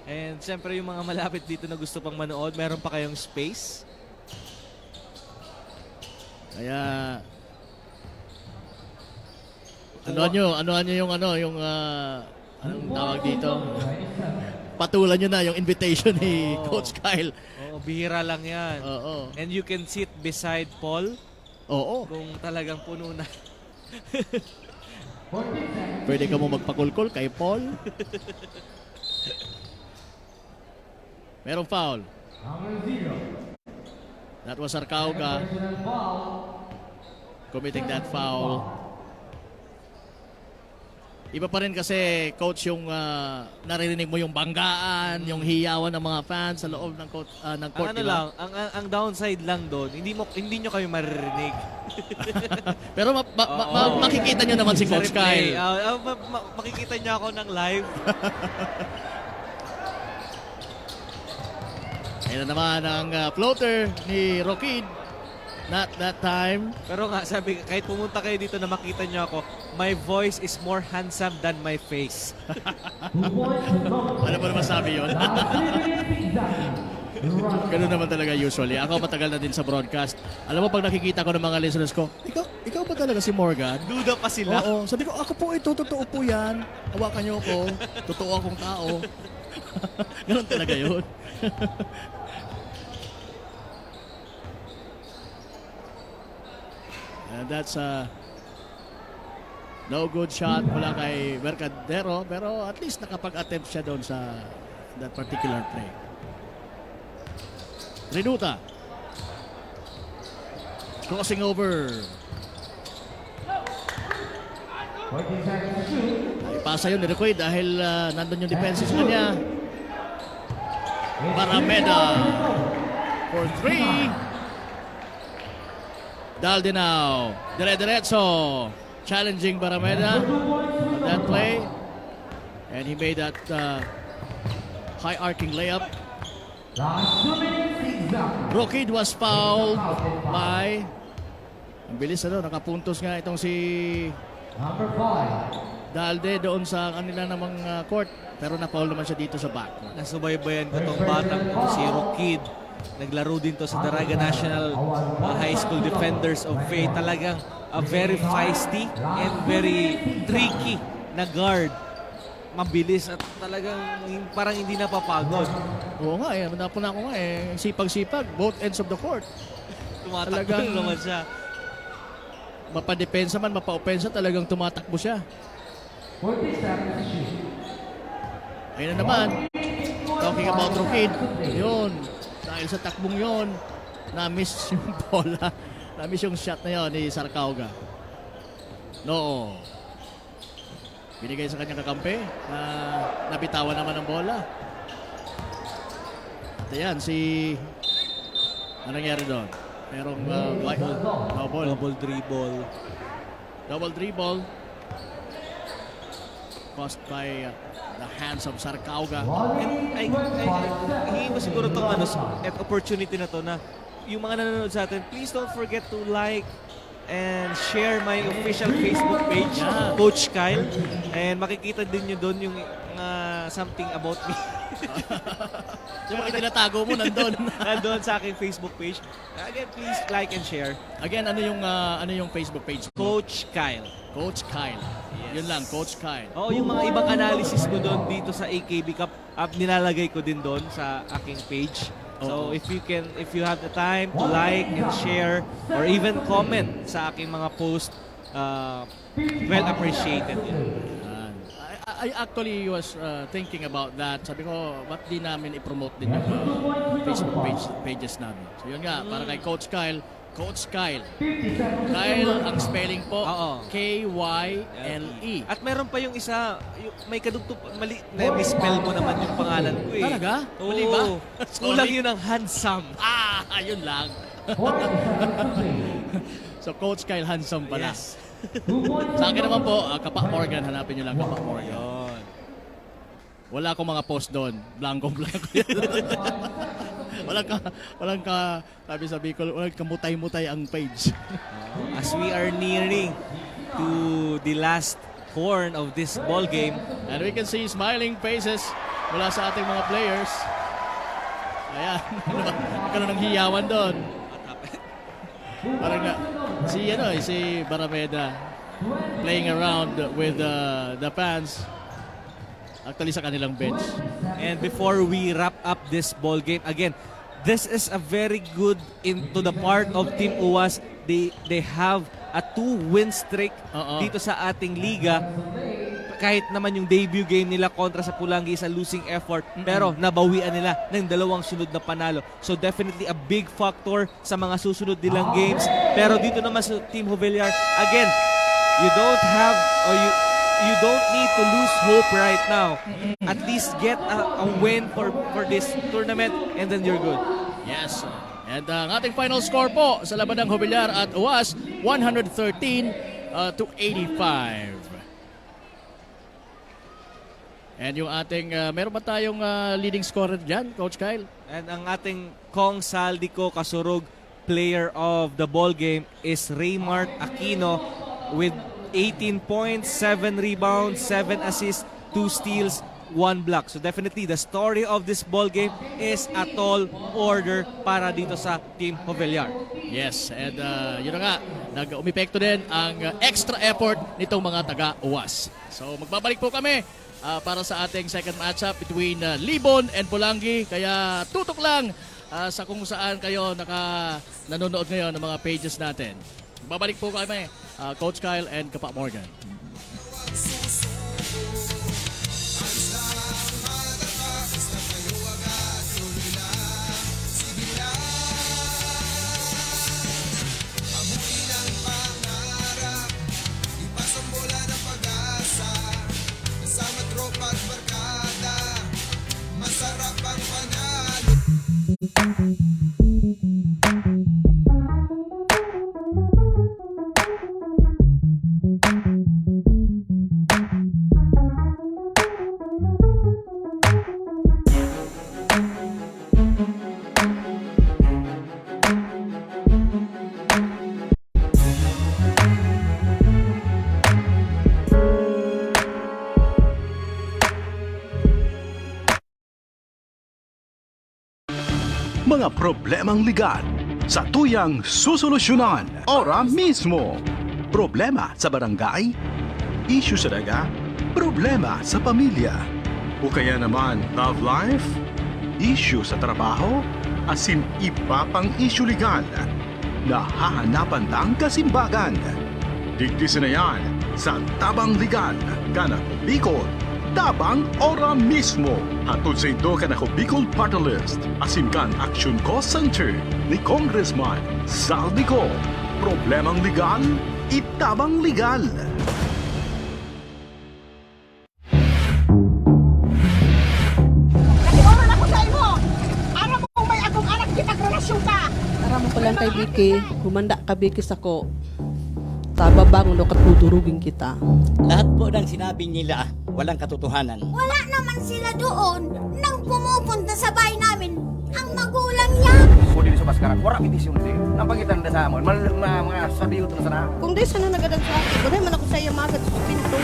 And syempre yung mga malapit dito na gusto pang manood, meron pa kayong space. Kaya ano nyo yung anong tawag dito? Patulan nyo na yung invitation ni Coach Kyle. Oo, bihira lang yan. Oo. And you can sit beside Paul. Oo. Kung talagang puno na. Pwede ka mo magpakulkol kay Paul. Merong foul. That was Arcauga committing that foul. Iba pa rin kasi, coach, yung naririnig mo yung banggaan, yung hiyawan ng mga fans sa loob ng court, ng court. Ang downside lang doon, hindi nyo kayo maririnig. Pero makikita nyo naman si Coach Kyle. Makikita nyo ako ng live. Ayun na naman ang floater ni Roquid. Not that time. Pero nga, sabi, kahit pumunta kayo dito na makita nyo ako, my voice is more handsome than my face. Ano ba naman sabi yun? Ganun naman talaga usually. Ako matagal na din sa broadcast. Alam mo, pag nakikita ko ng mga listeners ko, ikaw ba talaga si Morgan? Duda pa sila. Oo. Sabi ko, ako po ito, totoo po yan. Hawakan niyo ako. Totoo akong tao. Ganun talaga yun. And that's no good shot mula kay Mercadero, pero at least nakapag-attempt siya doon sa that particular play. Reduta. Crossing over. Ipasa yun ni Requid dahil nandun yung defense sa kanya. Barameda for 3. Daldenao, dire-diretso, challenging Barameda on that play, and he made that high arcing layup. Roquid was fouled by, ang bilis nakapuntos nga itong si Dalde doon sa kanila namang court, pero na-foul naman siya dito sa back. Nasubaybayan ko tong batang si Roquid. Naglaro din to sa Daraga National High School Defenders of Faith. Talagang very feisty and very tricky na guard. Mabilis at talagang parang hindi napapagod. Oo nga napuna ko nga sipag-sipag, both ends of the court. Tumatakbo naman siya. Mapadepensa man, mapa-opensa, talagang tumatakbo siya. Ayun na naman. Talking about Roquid. Yun. Dahil sa takbong yon, na-miss yung bola. Na-miss yung shot na yon ni Sarcauga. No. Binigay sa kanyang kakampi. Nabitawan naman ang bola. At ayan, ano nangyari doon? Merong double dribble. Double dribble. Caused by the hands of Sarcauga. And hingin ko siguro itong opportunity na to na yung mga nanonood sa atin, please don't forget to like and share my official Facebook page, Coach Kyle. And makikita din nyo doon yung something about me. Yung mga tinatago mo nandun. Nandun sa aking Facebook page. Again, please like and share. Again, ano yung Facebook page mo? Coach Kyle. Coach Kyle. Yun lang, Coach Kyle. Oo, yung mga ibang analysis ko doon dito sa AKB Cup, nilalagay ko din doon sa aking page. So Oo. if you have the time to like and share or even comment sa aking mga post, well appreciated yun. I actually was thinking about that. Sabi ko, ba't di namin i-promote din yung Facebook pages namin? So yun nga, para kay Coach Kyle. Coach Kyle. Kyle, ang spelling po, Oo. K-Y-L-E. At meron pa yung isa, may kadugtog, mali, misspell mo naman yung pangalan ko eh. Talaga? Oo. Mali ba? Kulang yun ang handsome. Yun lang. So Coach Kyle handsome pala. Yes. Sa akin naman po, Kapa Morgan, hanapin nyo lang Kapa Morgan. Yun. Wala akong mga post doon. Blanco yan. walang ka, sabi ko, walang kamutay-mutay ang page. As we are nearing to the last horn of this ball game, And we can see smiling faces mula sa ating mga players. Ayan. Nagkaroon ng hiyawan doon. Parang si Barameda playing around with the fans. Actually sa kanilang bench. and before we wrap up this ball game, again, this is a very good into the part of Team Uwas. They have a 2-win streak dito sa ating liga. Kahit naman yung debut game nila kontra sa Pulangi is a losing effort, pero nabawian nila ng 2 sunod na panalo. So definitely a big factor sa mga susunod nilang games. Pero dito naman sa Team Jovellar, again, you don't need to lose hope right now. At least get a win for this tournament and then you're good. Yes. And ang ating final score po sa laban ng Jovellar at Uwas, 113 to 85. And yung ating, meron ba tayong leading scorer dyan, Coach Kyle? And ang ating Kong Saldico Kasurug player of the ball game is Raymart Aquino with 18 points, 7 rebounds, 7 assists, 2 steals, 1 block. So definitely the story of this ball game is a tall order para dito sa Team Jovellar. Yes, and yun na nga, nag-umepekto din ang extra effort nitong mga taga-Uwas. So magbabalik po kami para sa ating second matchup between Libon and Pulangi. Kaya tutok lang sa kung saan kayo nanonood ngayon ng mga pages natin. Babalik po kami, Coach Kyle and Kapa Morgan. Mga problemang legal sa tuyang susolusyonan ora mismo. Problema sa barangay, issue sa daga, problema sa pamilya. O kaya naman love life, issue sa trabaho, asin iba pang issue legal. Nahahanapan ng kasimbagan. Digdisin na yan sa Tabang Legal, Kanako Bicol. Tabang ora mismo. Hatod sa ito Kanako Bicol Party List. Asimkan Action Cost Center ni Congressman Saldico. Problemang legal, itabang legal. Nag-oran ako sa imo. Aram mo may akong anak kitag-relasyon ka. Aram mo lang kay Biki, humanda ka Biki sako. Tababang no katudurugin kita. Lahat po ng sinabi nila, walang katotohanan. Wala naman sila doon nang pumupunta sa bahay namin ang magulang niya. Kung dili sa Baskaran, wala petisyon di. Nang pangitan na sa amon, mga sabi ito na sana. Kung di sana nagadag sa akin, doon man ako sa iyo magad sa pinto.